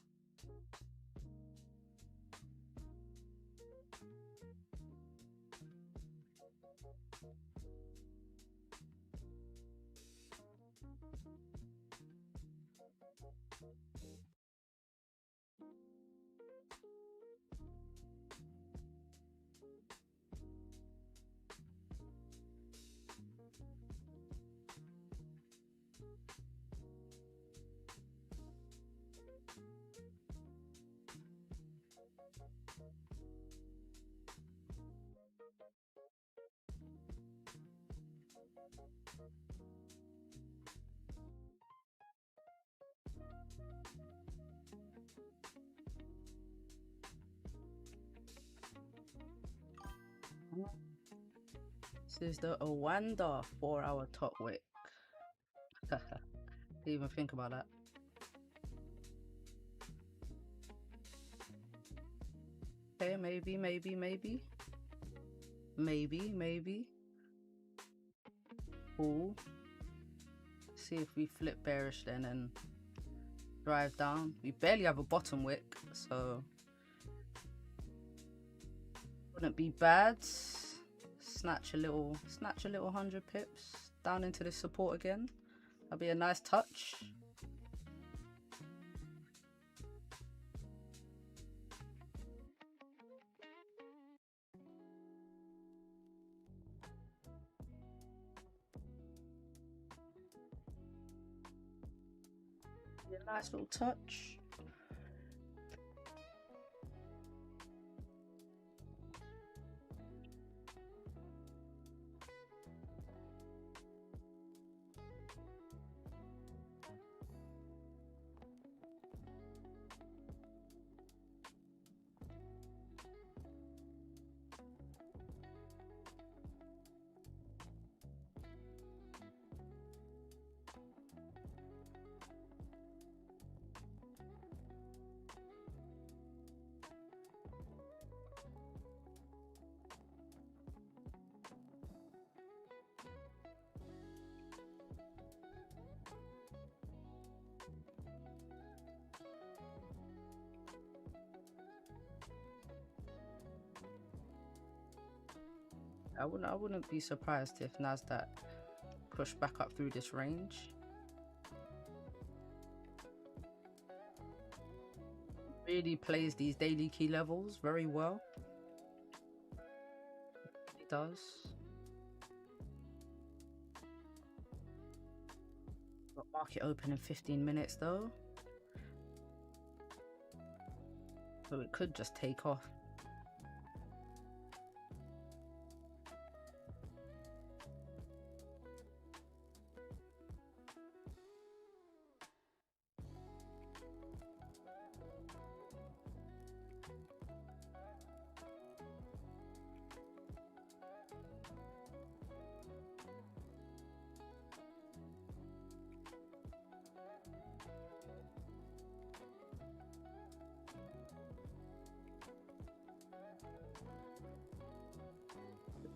This is the Owanda 4-hour top wick. Didn't even think about that. Okay, maybe. Cool. See if we flip bearish then and drive down. We barely have a bottom wick, so wouldn't be bad. Snatch a little 100 pips down into this support again. That'll be a nice touch. Be a nice little touch. I wouldn't be surprised if Nasdaq pushed back up through this range. Really plays these daily key levels very well. It does. Got market open in 15 minutes though, so it could just take off.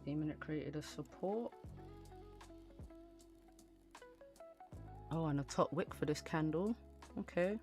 Minute created a support. Oh, and a top wick for this candle. Okay.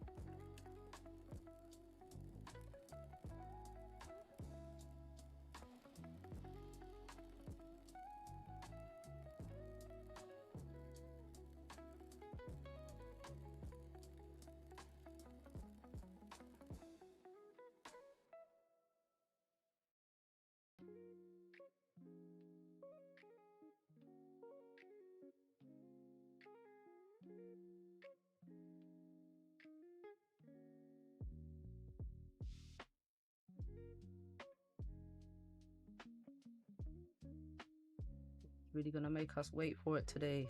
Really gonna make us wait for it today.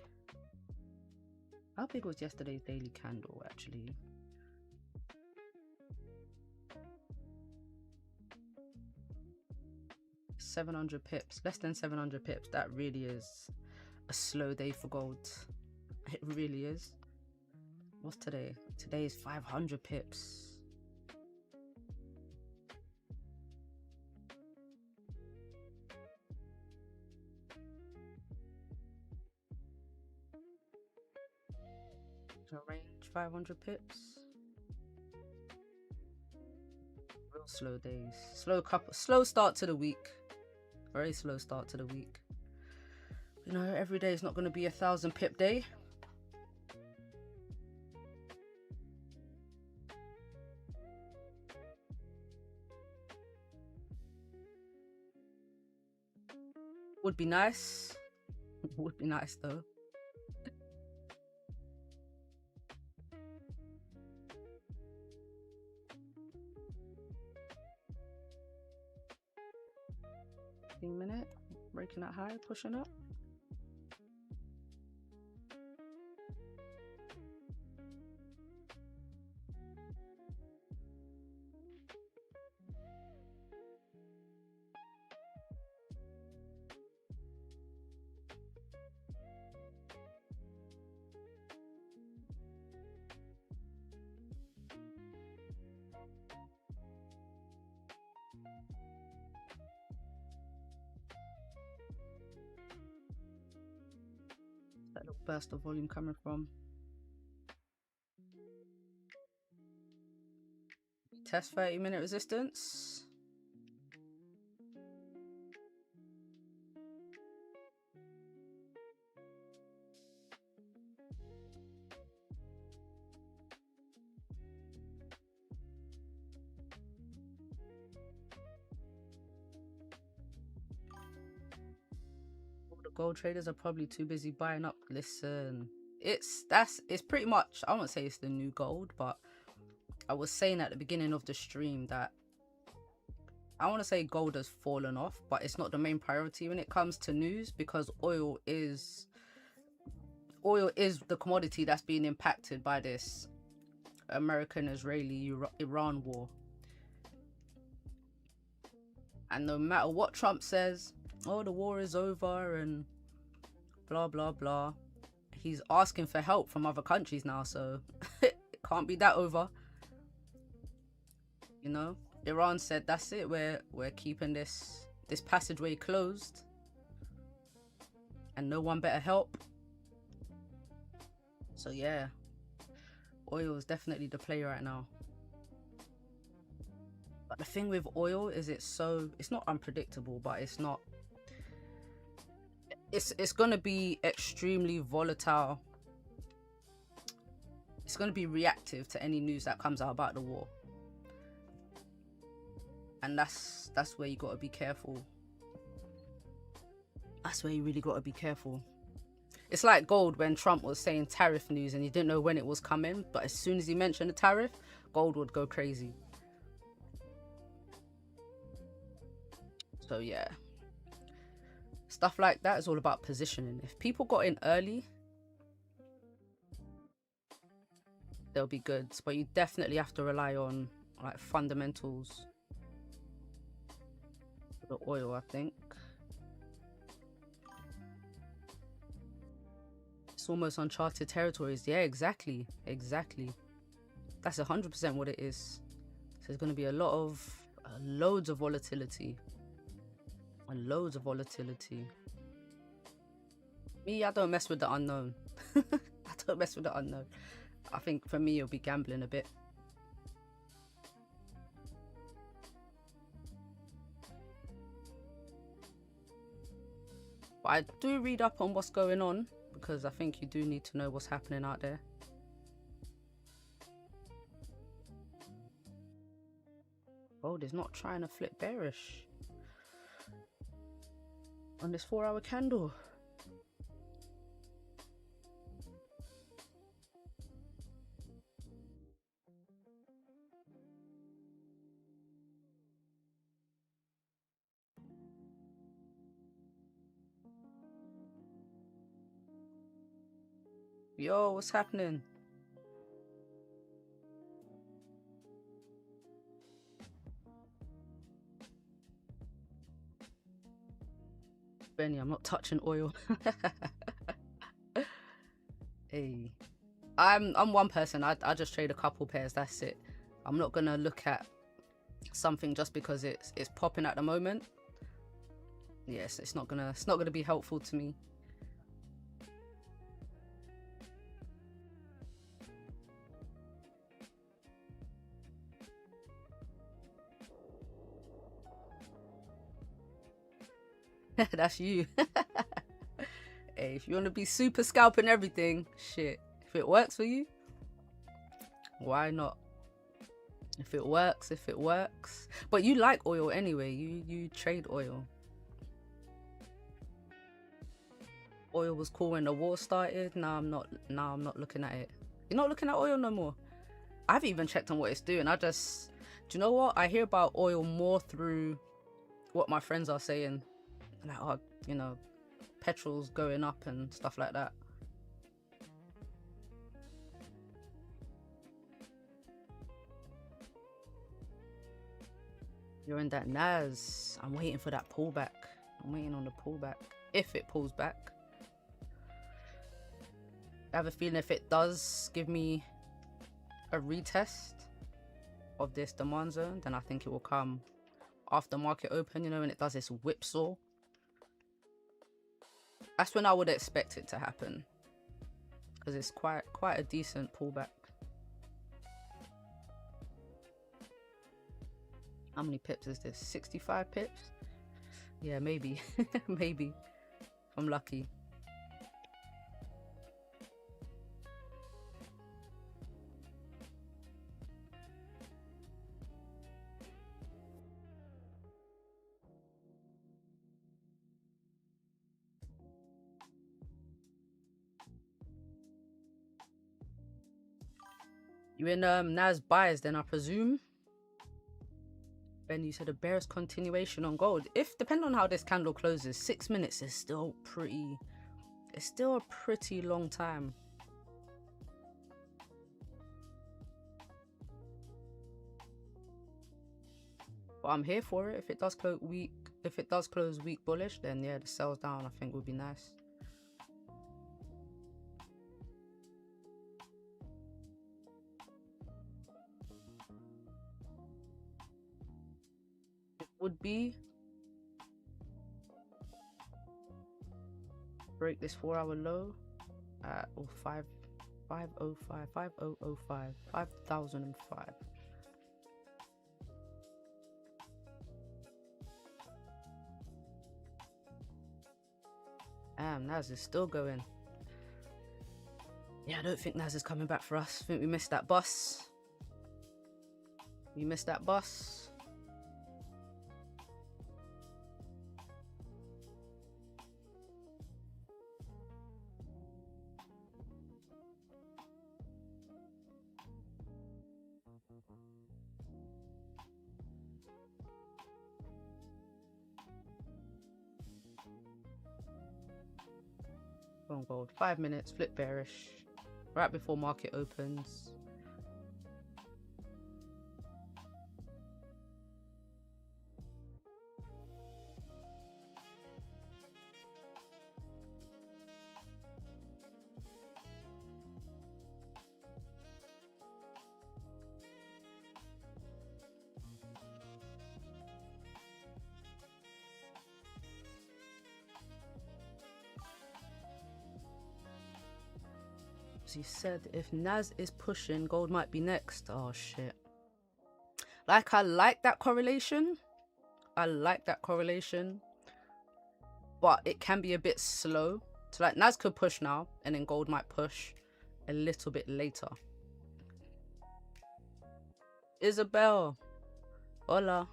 How big was yesterday's daily candle actually? $700 pips, less than 700 pips. That really is a slow day for gold. It really is. What's today? Today is 500 pips. Range 500 pips. Real slow days. Slow start to the week. Very slow start to the week. You know, every day is not going to be 1,000 pip day. Would be nice. Would be nice though. Minute, breaking that high, pushing up. That little burst of volume coming from. Test 30-minute resistance. Gold traders are probably too busy buying up. Listen, it's pretty much, I won't say it's the new gold, but I was saying at the beginning of the stream that I want to say gold has fallen off, but it's not the main priority when it comes to news, because oil is the commodity that's being impacted by this American-Israeli-Iran war. And no matter what Trump says, oh, the war is over and blah blah blah, he's asking for help from other countries now, so it can't be that over. You know, Iran said that's it, we're keeping this passageway closed and no one better help. So yeah, oil is definitely the play right now. But the thing with oil is it's not unpredictable, but it's going to be extremely volatile. It's going to be reactive to any news that comes out about the war. And that's where you got to be careful. That's where you really got to be careful. It's like gold when Trump was saying tariff news and you didn't know when it was coming, but as soon as he mentioned the tariff, gold would go crazy. So yeah, stuff like that is all about positioning. If people got in early, they'll be good, but you definitely have to rely on like fundamentals for the oil, I think. It's almost uncharted territories. Yeah, exactly. That's 100% what it is. So there's going to be a lot of loads of volatility. Me, I don't mess with the unknown. I think for me, it'll be gambling a bit. But I do read up on what's going on, because I think you do need to know what's happening out there. Gold is not trying to flip bearish on this 4-hour candle. Yo, what's happening? Benny, I'm not touching oil. Hey, I'm one person. I just trade a couple pairs. That's it. I'm not gonna look at something just because it's popping at the moment. Yes, it's not gonna be helpful to me. That's you. Hey, if you want to be super scalping everything, shit. If it works for you, why not? If it works, if it works. But you like oil anyway. You trade oil. Oil was cool when the war started. Now I'm not looking at it. You're not looking at oil no more. I haven't even checked on what it's doing. Do you know what? I hear about oil more through what my friends are saying. Like, oh, you know, petrol's going up and stuff like that. You're in that NAS. I'm waiting for that pullback. I'm waiting on the pullback. If it pulls back. I have a feeling if it does give me a retest of this demand zone, then I think it will come after market open, you know, when it does this whipsaw. That's when I would expect it to happen, because it's quite a decent pullback. How many pips is this? 65 pips? Yeah, maybe. Maybe. If I'm lucky. You in NAS buys then, I presume? Ben, you said a bearish continuation on gold. If, depending on how this candle closes, 6 minutes is still pretty... It's still a pretty long time. But I'm here for it. If it does close weak bullish, then yeah, the sells down I think would be nice. It would be break this 4-hour low at 5005. Damn, NAS is still going. Yeah, I don't think NAS is coming back for us. I think we missed that bus. We missed that bus. On gold, 5 minutes, flip bearish, right before market opens. He said if NAS is pushing, gold might be next. Oh shit. Like, I like that correlation. But it can be a bit slow. So like NAS could push now and then gold might push a little bit later. Isabel. Hola.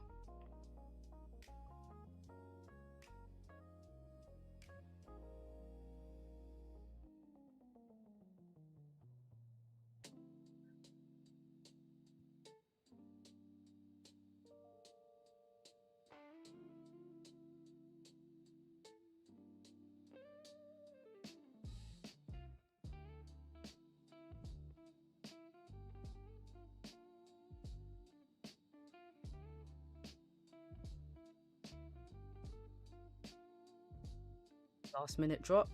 Last minute drop.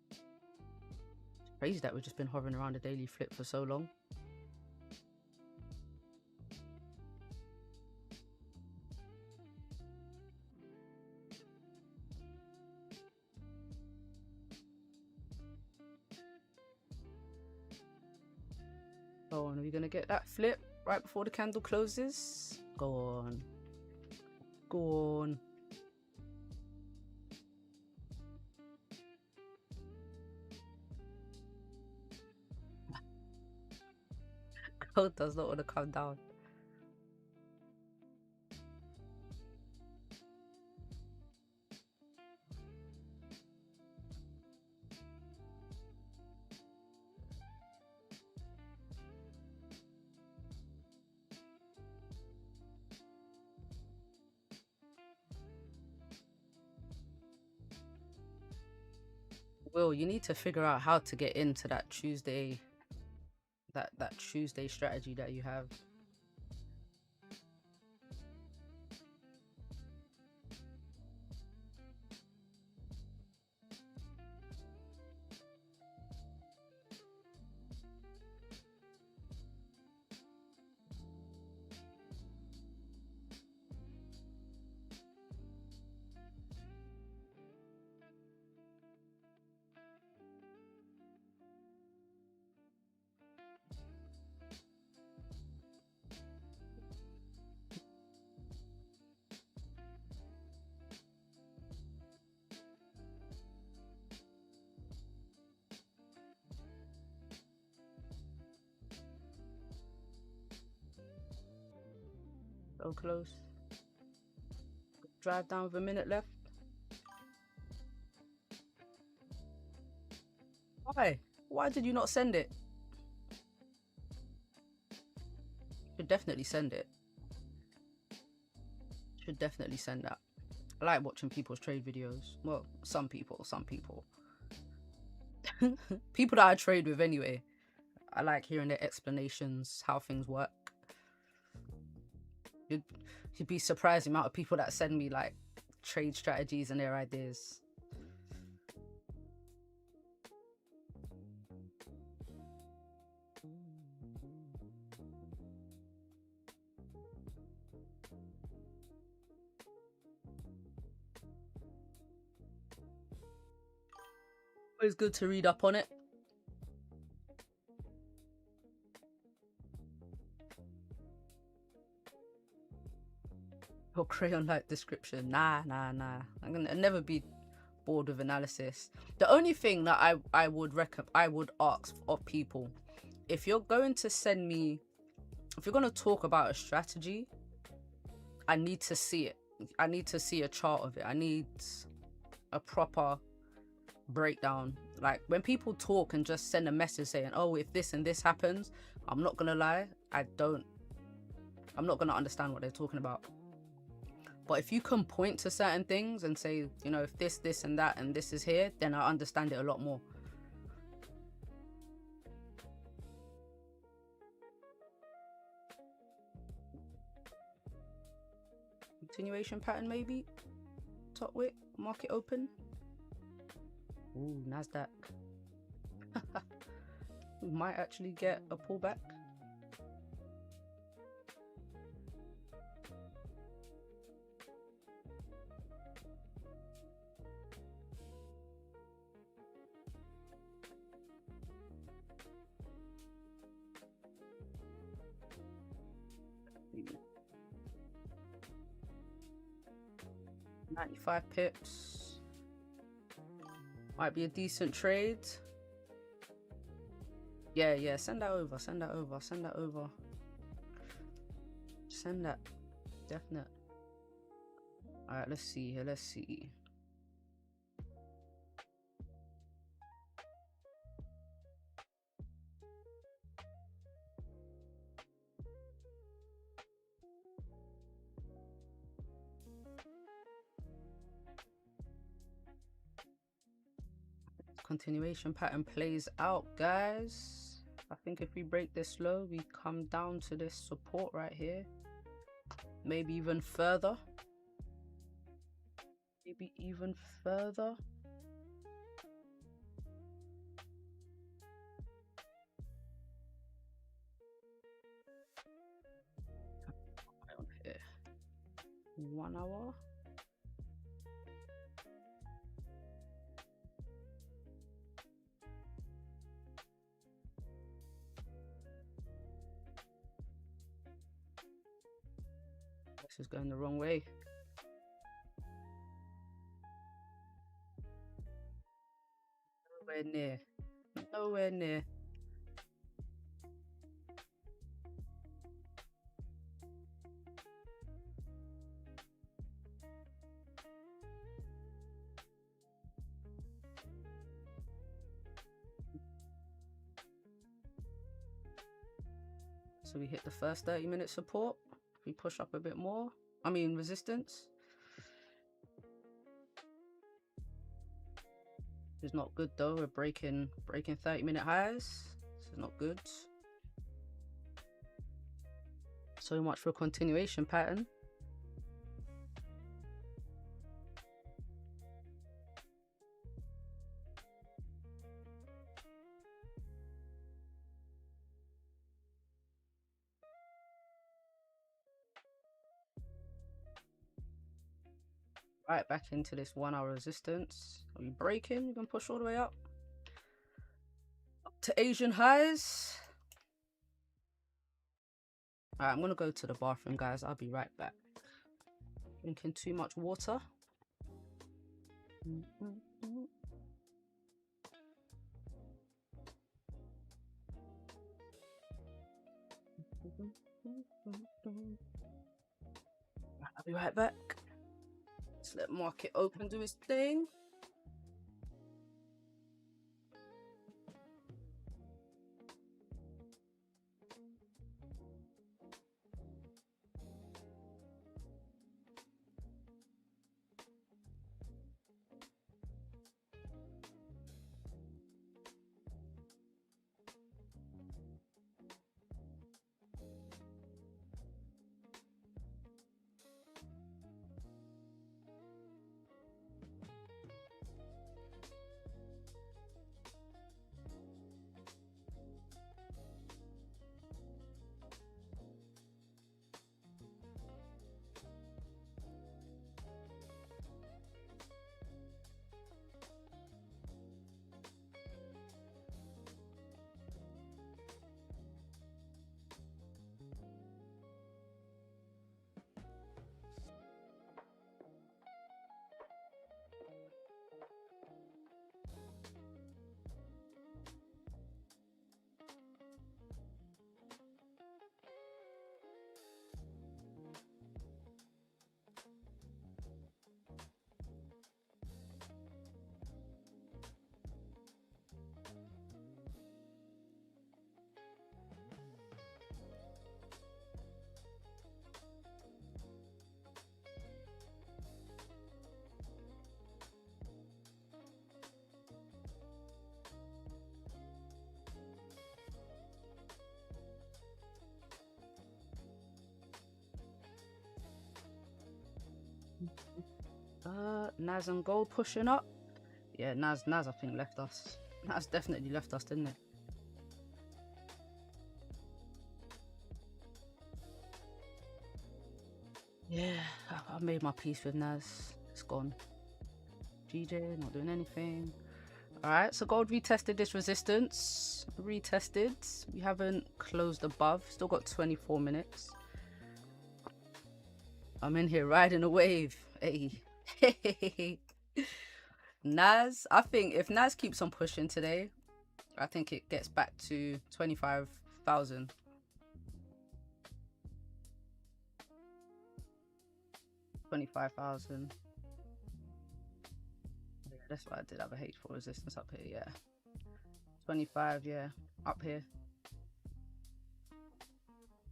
It's crazy that we've just been hovering around the daily flip for so long. Go on, are we gonna get that flip right before the candle closes? Go on. Go on. Gold does not want to come down. Will, you need to figure out how to get into that Tuesday, that Tuesday strategy that you have. So close. Drive down with a minute left. Why? Why did you not send it? Should definitely send it. Should definitely send that. I like watching people's trade videos. Well, some people. People that I trade with anyway. I like hearing their explanations, how things work. You'd be surprised the amount of people that send me like trade strategies and their ideas. Always good to read up on it. Or crayon-like description. Nah. I'm gonna never be bored with analysis. The only thing that I would ask of people, if you're going to send me, if you're going to talk about a strategy, I need to see it. I need to see a chart of it. I need a proper breakdown. Like when people talk and just send a message saying, oh, if this and this happens, I'm not gonna lie, I'm not gonna understand what they're talking about. But if you can point to certain things and say, you know, if this and that and this is here, then I understand it a lot more. Continuation pattern maybe. Top wick, market open. Ooh, NASDAQ. We might actually get a pullback. $95 pips. Might be a decent trade. Yeah, send that over. Send that. Definite. Alright, let's see here. Continuation pattern plays out, guys. I think if we break this low, we come down to this support right here, maybe even further. maybe even further. On here, 1 hour. This is going the wrong way. Nowhere near. Nowhere near. So we hit the first 30-minute support. We push up a bit more. I mean resistance. It's not good though. We're breaking 30-minute highs. This is not good. So much for a continuation pattern. Right, back into this 1 hour resistance. Are we breaking? We can push all the way up to Asian highs. All right, I'm gonna go to the bathroom, guys. I'll be right back. Drinking too much water. I'll be right back. Let's let market open do its thing. Nas and gold pushing up. Yeah, Nas I think left us. Nas definitely left us, didn't it? Yeah, I made my peace with Nas. It's gone. GJ not doing anything. All right, so gold retested this resistance. Retested. We haven't closed above. Still got 24 minutes. I'm in here riding a wave. Hey. Nas, I think if Nas keeps on pushing today, I think it gets back to 25,000. Yeah, that's why I did have a H4 resistance up here. Yeah, 25. Yeah, up here.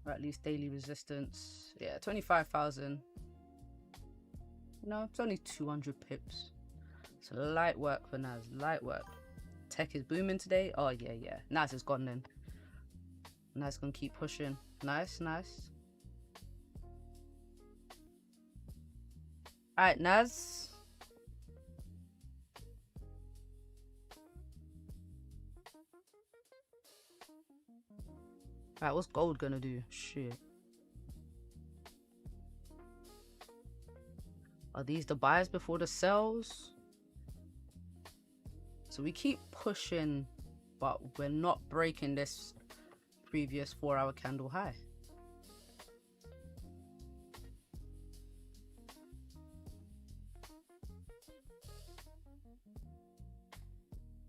Or at least daily resistance. Yeah, 25,000. No, it's only 200 pips. It's light work for Nas. Light work. Tech is booming today. Oh yeah. Nas is gone then. Nas gonna keep pushing. Nice. Alright, Nas. Alright, what's gold gonna do? Shit. Are these the buys before the sells? So we keep pushing, but we're not breaking this previous 4-hour candle high.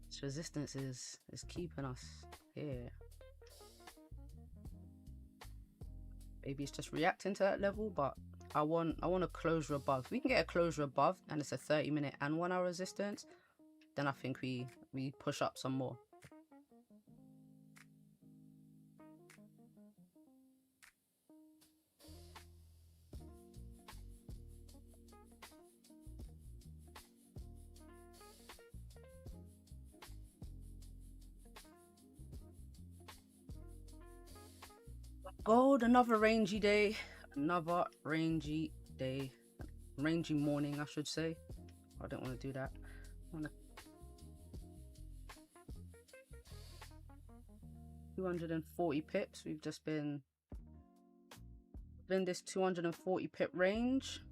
This resistance is keeping us here. Maybe it's just reacting to that level, but I want a closure above. If we can get a closure above and it's a 30-minute and 1-hour resistance, then I think we push up some more. Gold, another rangy day. Another rangy day. Rangy morning, I should say. I don't want to do that. I want to 240 pips. We've just been in this 240 pip range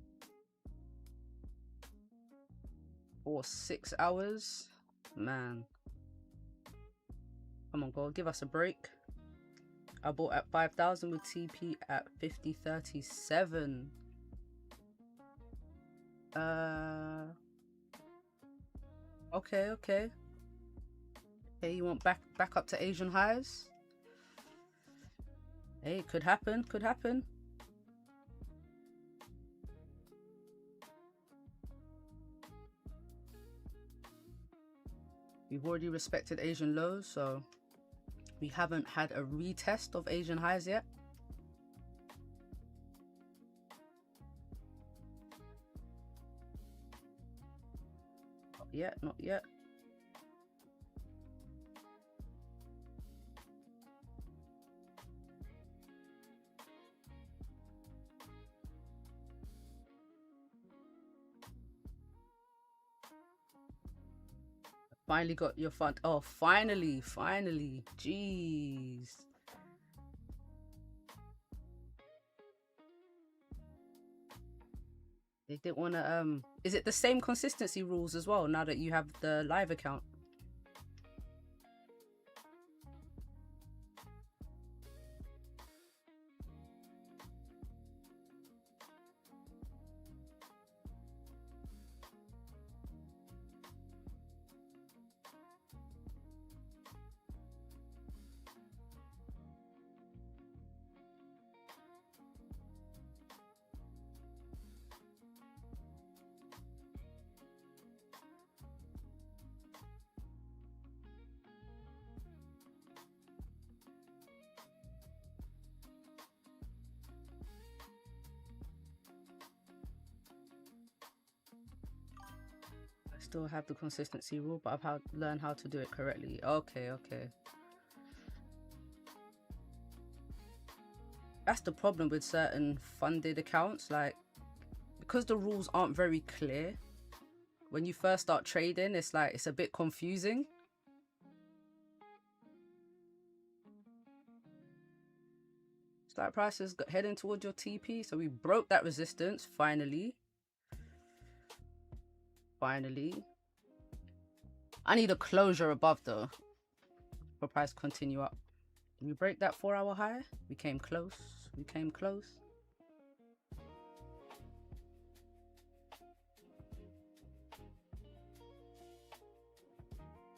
for 6 hours. Man, come on, gold, give us a break. I bought at 5,000 with TP at 50.37. Okay, you want back up to Asian highs? Hey, it could happen, We've already respected Asian lows, so we haven't had a retest of Asian highs yet. Not yet. Finally got your fund. Oh, finally. Jeez. They didn't want to, is it the same consistency rules as well now that you have the live account? Still have the consistency rule, but I've learned how to do it correctly. Okay. That's the problem with certain funded accounts, like, because the rules aren't very clear. When you first start trading, it's like it's a bit confusing. Strike prices heading towards your TP, so we broke that resistance finally. I need a closure above though for price to continue up. Did we break that 4-hour high? We came close.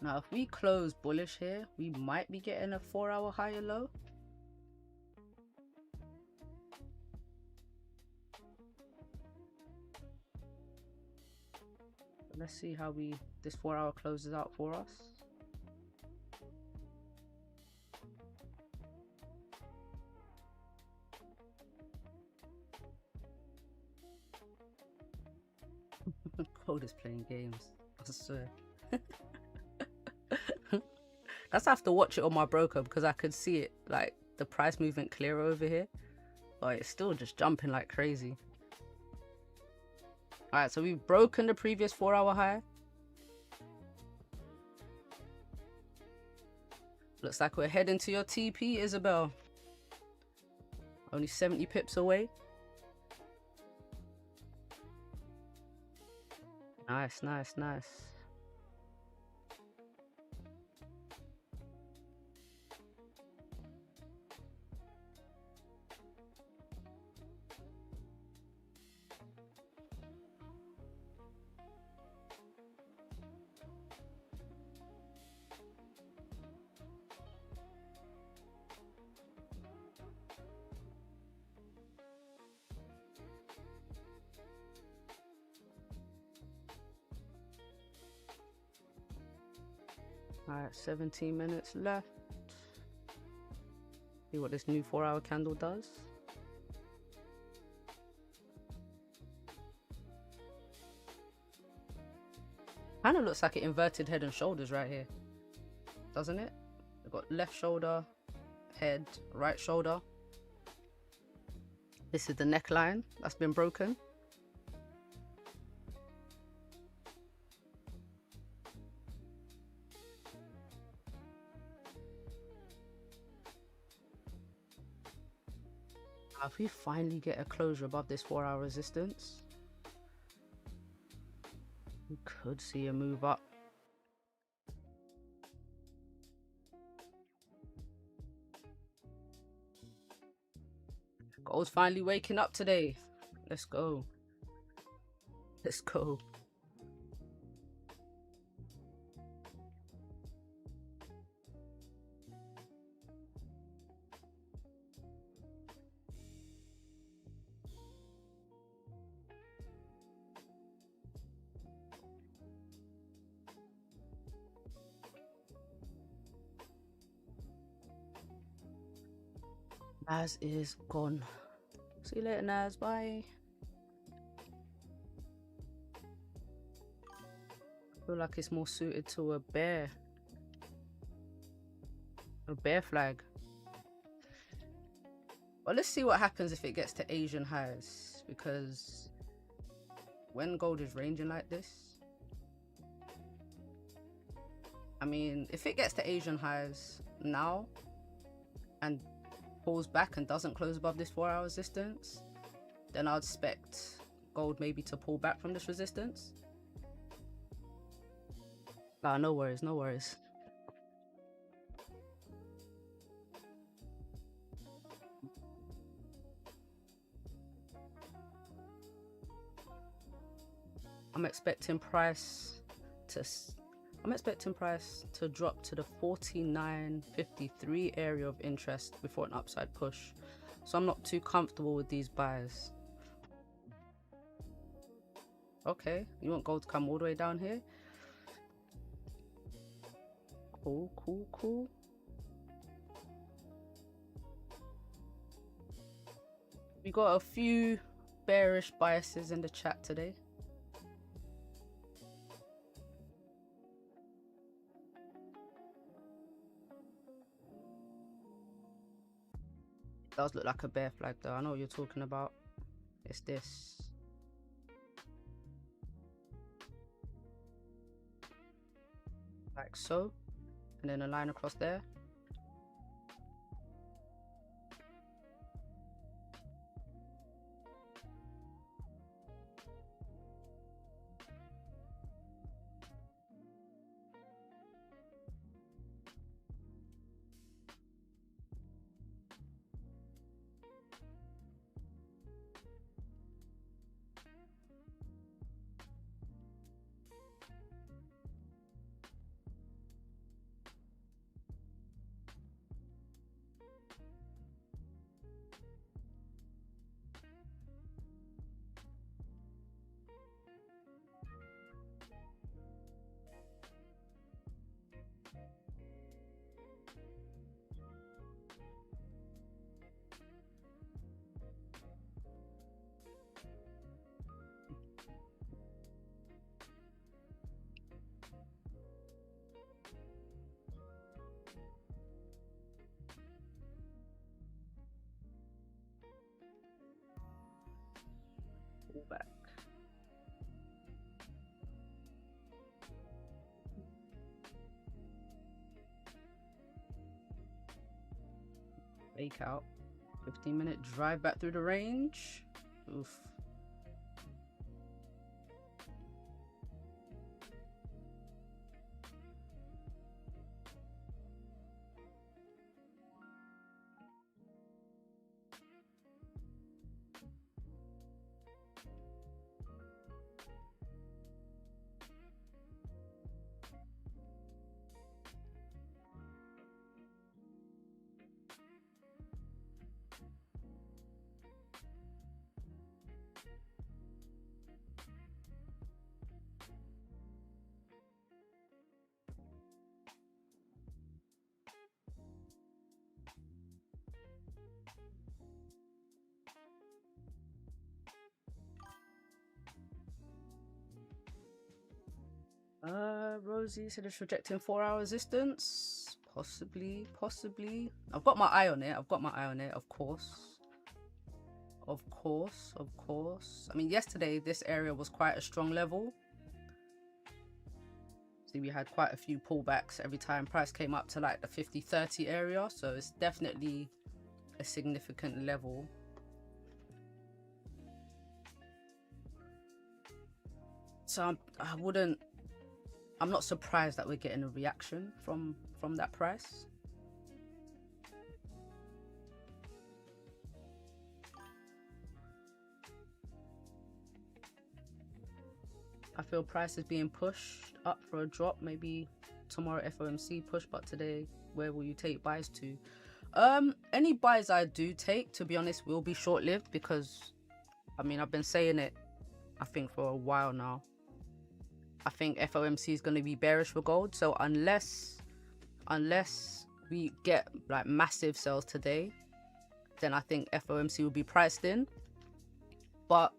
Now if we close bullish here, we might be getting a 4-hour higher low. Let's see how this 4-hour closes out for us. Gold is playing games, I swear. That's, I have to watch it on my broker because I could see it, like the price movement clear over here, but it's still just jumping like crazy. Alright, so we've broken the previous 4-hour high. Looks like we're heading to your TP, Isabel. Only 70 pips away. Nice, nice, nice. Alright, 17 minutes left. See what this new 4-hour candle does. Kind of looks like an inverted head and shoulders right here, doesn't it? We've got left shoulder, head, right shoulder. This is the neckline that's been broken. If we finally get a closure above this 4-hour resistance, we could see a move up. Gold's finally waking up today. Let's go. Let's go. Naz is gone. See you later, Naz. Bye. I feel like it's more suited to a bear flag. Well, let's see what happens if it gets to Asian highs, because when gold is ranging like this, I mean, if it gets to Asian highs now and pulls back and doesn't close above this 4-hour resistance, then I'd expect gold maybe to pull back from this resistance. Nah, no worries, no worries. I'm expecting price to drop to the 49.53 area of interest before an upside push. So I'm not too comfortable with these buys. Okay, you want gold to come all the way down here? Cool, cool, cool. We got a few bearish biases in the chat today. It does look like a bear flag though. I know what you're talking about. It's this. Like so. And then a line across there. Pull back. Breakout. 15-minute drive back through the range. Oof. Rosie said it's rejecting 4-hour resistance. Possibly. I've got my eye on it. Of course. I mean, yesterday this area was quite a strong level. See, we had quite a few pullbacks every time price came up to like the 50-30 area. So it's definitely a significant level. So I'm not surprised that we're getting a reaction from that price. I feel price is being pushed up for a drop. Maybe tomorrow FOMC push, but today, where will you take buys to? Any buys I do take, to be honest, will be short-lived, because I mean, I've been saying it, I think, for a while now. I think FOMC is going to be bearish for gold. So unless we get like massive sales today, then I think FOMC will be priced in. But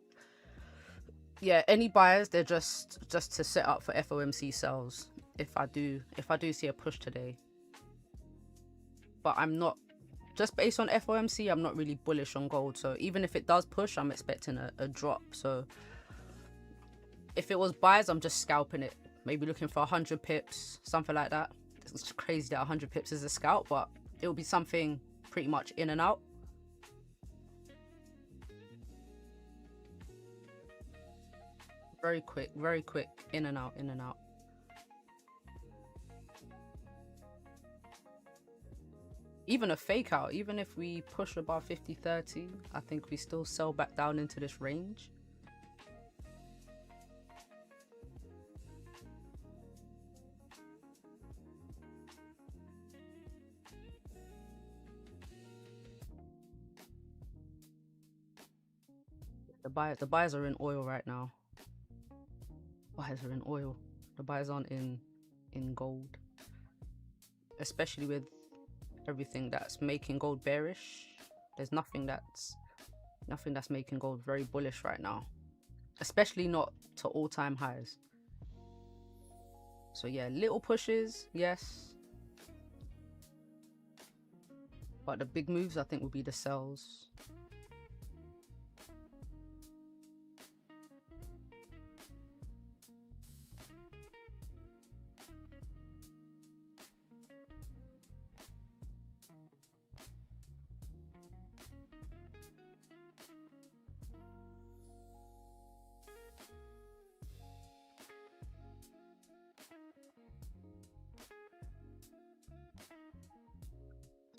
yeah, any buyers, they're just to set up for FOMC sales if I do see a push today. But I'm not, just based on FOMC, I'm not really bullish on gold. So even if it does push, I'm expecting a drop. So if it was buys, I'm just scalping it. Maybe looking for 100 pips, something like that. It's crazy that 100 pips is a scalp, but it will be something pretty much in and out. Very quick, in and out. Even a fake out, even if we push above 50-30, I think we still sell back down into this range. The buyers are in oil right now. Buyers are in oil. The buyers aren't in gold. Especially with everything that's making gold bearish. There's nothing that's making gold very bullish right now. Especially not to all-time highs. So yeah, little pushes, yes. But the big moves, I think, will be the sells.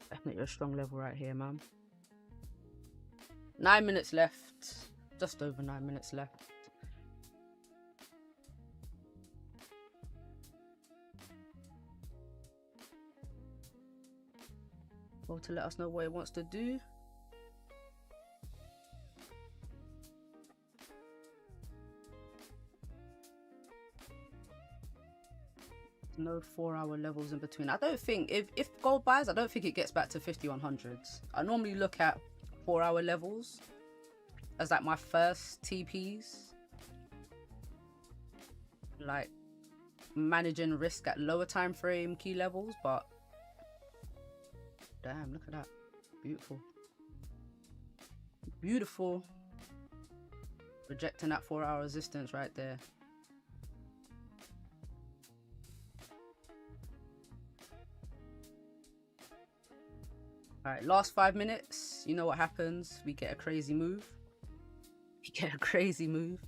Definitely a strong level right here, man. 9 minutes left. Just over 9 minutes left. Well, to let us know what it wants to do. No 4-hour levels in between. I don't think, if gold buys, I don't think it gets back to 5100s. I normally look at 4-hour levels as like my first TPs, like managing risk at lower time frame key levels. But damn, look at that. Beautiful. Rejecting that 4-hour resistance right there. All right, last 5 minutes. You know what happens? We get a crazy move. We get a crazy move.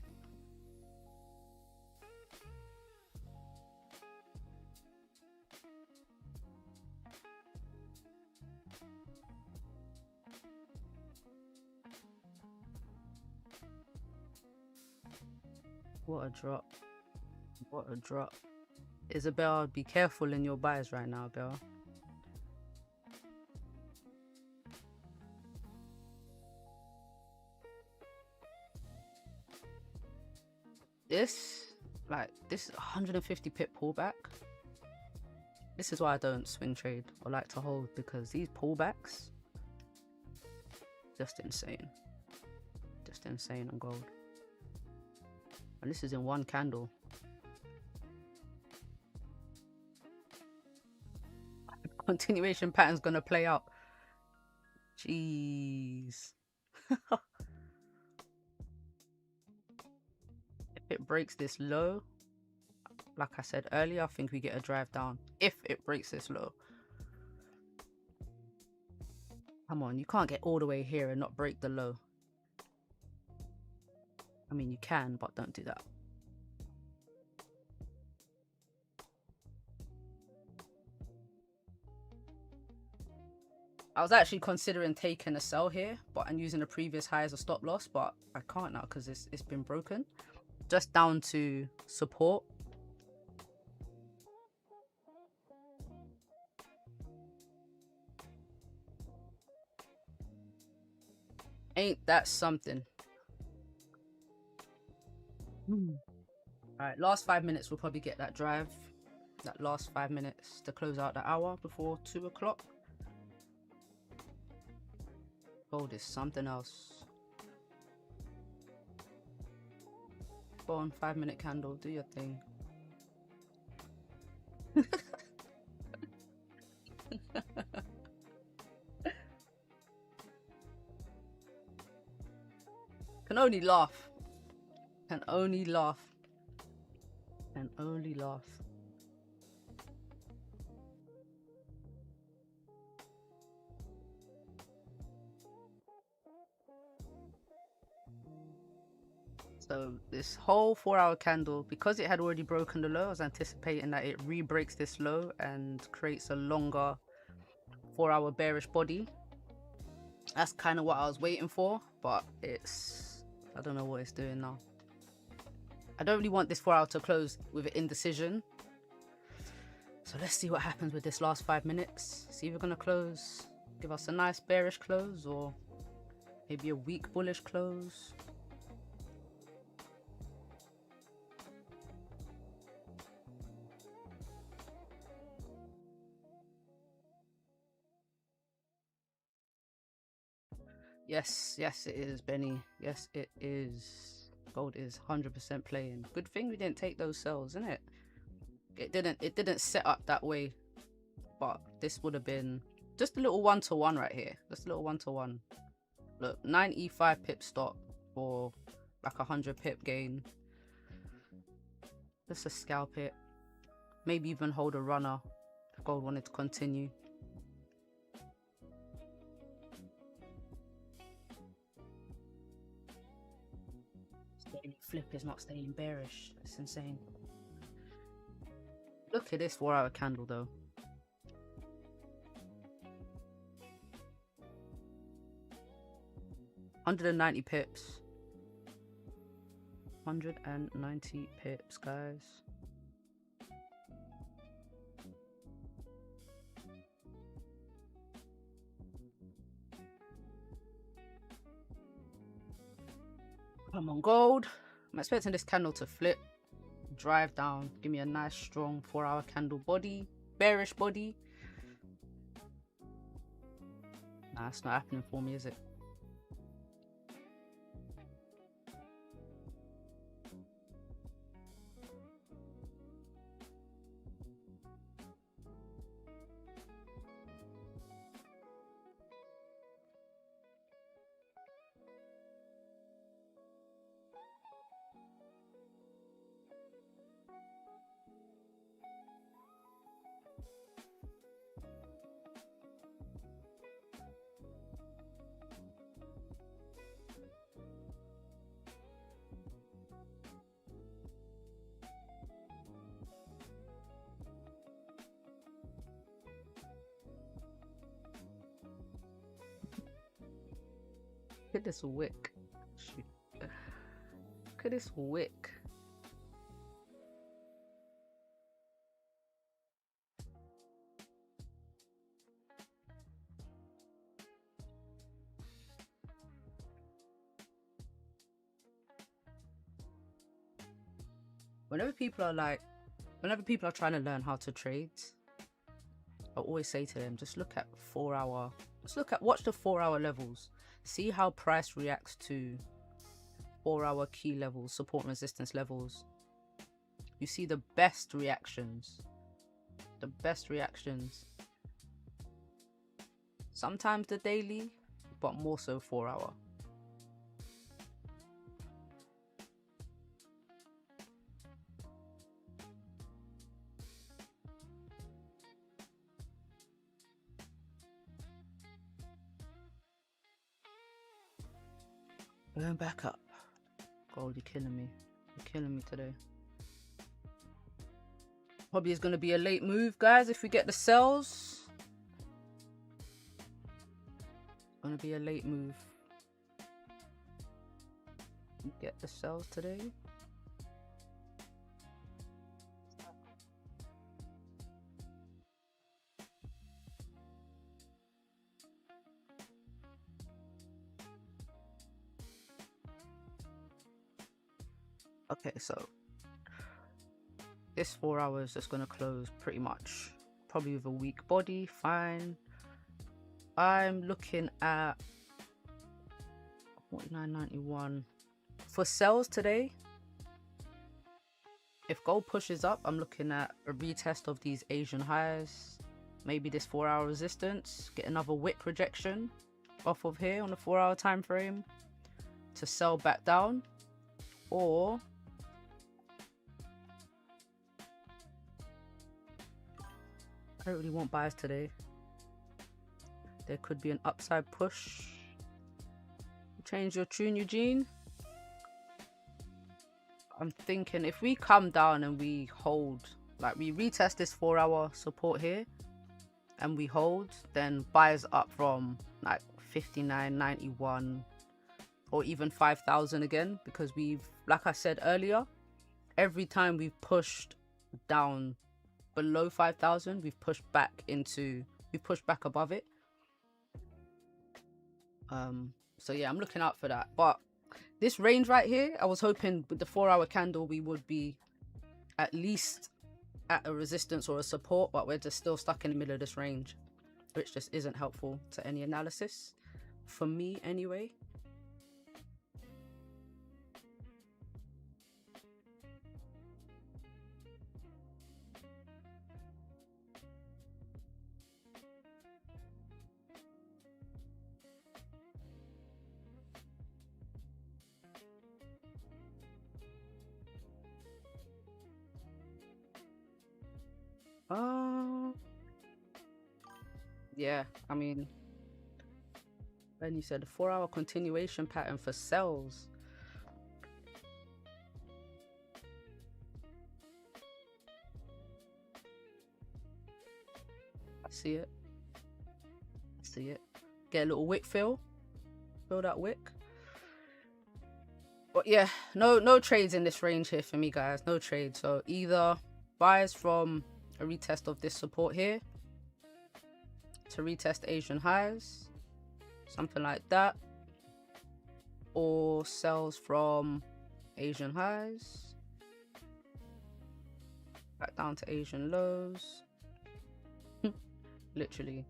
What a drop. What a drop. Isabel, be careful in your buys right now, Belle. This is 150 pip pullback. This is why I don't swing trade or like to hold, because these pullbacks, just insane. Just insane on gold. And this is in one candle. Continuation pattern's gonna play out. Jeez. If it breaks this low, like I said earlier, I think we get a drive down. If it breaks this low. Come on, you can't get all the way here and not break the low. I mean, you can, but don't do that. I was actually considering taking a sell here, and using the previous high as a stop loss, but I can't now because it's been broken. Just down to support. Ain't that something? Alright, last 5 minutes, we'll probably get that drive. That last 5 minutes to close out the hour before 2 o'clock. Gold is something else. Go on, 5 minute candle, do your thing. Can only laugh. Can only laugh. Can only laugh. So this whole 4-hour candle, because it had already broken the low, I was anticipating that it re-breaks this low and creates a longer 4-hour bearish body. That's kind of what I was waiting for, but I don't know what it's doing now. I don't really want this 4-hour to close with an indecision. So let's see what happens with this last 5 minutes. See if we're going to close, give us a nice bearish close, or maybe a weak bullish close. Yes, yes it is, Benny. Yes it is. Gold is 100% playing. Good thing we didn't take those sells, isn't it? It didn't set up that way, but this would have been just a little 1-to-1 right here. Just a little 1-to-1. Look, 95 pip stop for like 100 pip gain. Just a scalp it. Maybe even hold a runner if gold wanted to continue. Flip is not staying bearish. It's insane. Look at this 4-hour candle though. $190 pips. 190 pips, guys. Come on, gold. I'm expecting this candle to flip, drive down, give me a nice strong 4-hour candle body, bearish body. Nah, that's not happening for me, is it? Look at this wick. Shoot. Look at this wick. Whenever people are trying to learn how to trade, I always say to them, just look at 4 hour, watch the 4 hour levels. See how price reacts to 4 hour key levels, support and resistance levels. You see the best reactions. Sometimes the daily, but more so 4 hour. Going back up. God, you're killing me. You're killing me today. Probably is going to be a late move, guys, if we get the sells. Going to be a late move. Get the sells today. Okay, so this 4 hours is going to close pretty much probably with a weak body. Fine. I'm looking at 49.91 for sells today. If gold pushes up, I'm looking at a retest of these Asian highs, maybe this 4 hour resistance, get another wick rejection off of here on the 4 hour time frame to sell back down. Or I don't really want buys today. There could be an upside push. Change your tune, Eugene. I'm thinking if we come down and we hold, like we retest this 4 hour support here and we hold, then buys up from like 59.91 or even 5,000 again, because we've, like I said earlier, every time we've pushed down below 5,000, we've pushed back above it. So yeah, I'm looking out for that. But this range right here, I was hoping with the 4 hour candle we would be at least at a resistance or a support, but we're just still stuck in the middle of this range, which just isn't helpful to any analysis for me anyway. Yeah, I mean, when you said the 4 hour continuation pattern for sells, I see it. Get a little wick fill that wick. But yeah, no trades in this range here for me, guys. No trades. So either buys from a retest of this support here to retest Asian highs, something like that, or sells from Asian highs back down to Asian lows. Literally.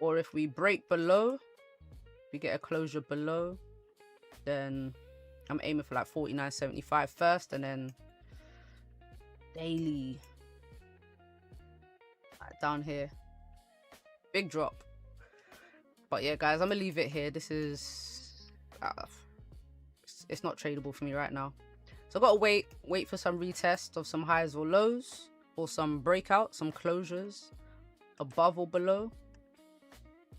Or if we break below, we get a closure below, then I'm aiming for like 49.75 first, and then daily down here, big drop. But yeah, guys, I'm gonna leave it here. This is it's not tradable for me right now, so I've got to wait for some retest of some highs or lows, or some breakout, some closures above or below.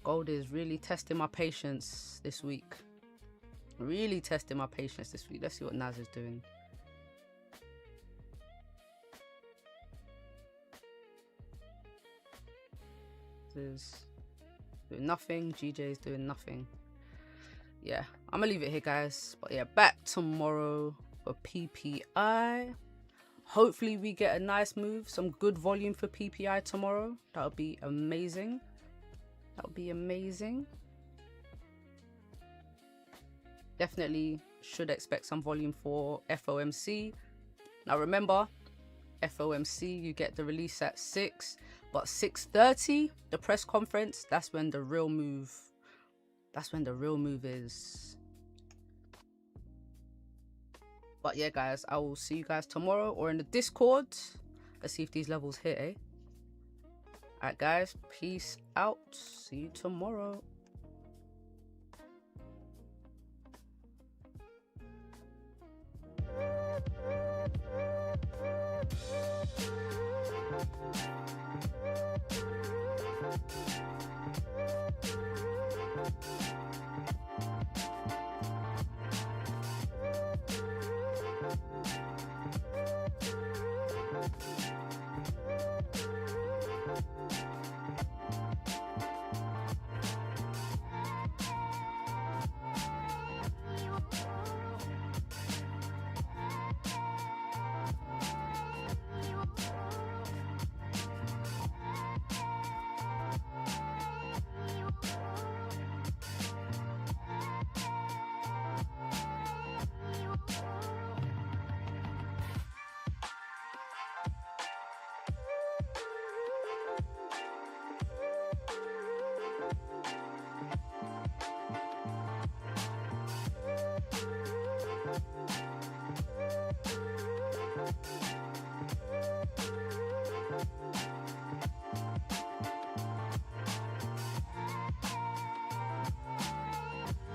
Gold is really testing my patience this week. Let's see what Naz is doing. doing nothing. GJ is doing nothing. Yeah, I'm gonna leave it here, guys. But yeah, back tomorrow for PPI. Hopefully we get a nice move, some good volume for PPI tomorrow. That would be amazing. That would be amazing. Definitely should expect some volume for FOMC. Now remember, FOMC, you get the release at 6, but 6:30, the press conference, that's when the real move, is. But yeah, guys, I will see you guys tomorrow or in the Discord. Let's see if these levels hit, eh? Alright, guys, peace out. See you tomorrow.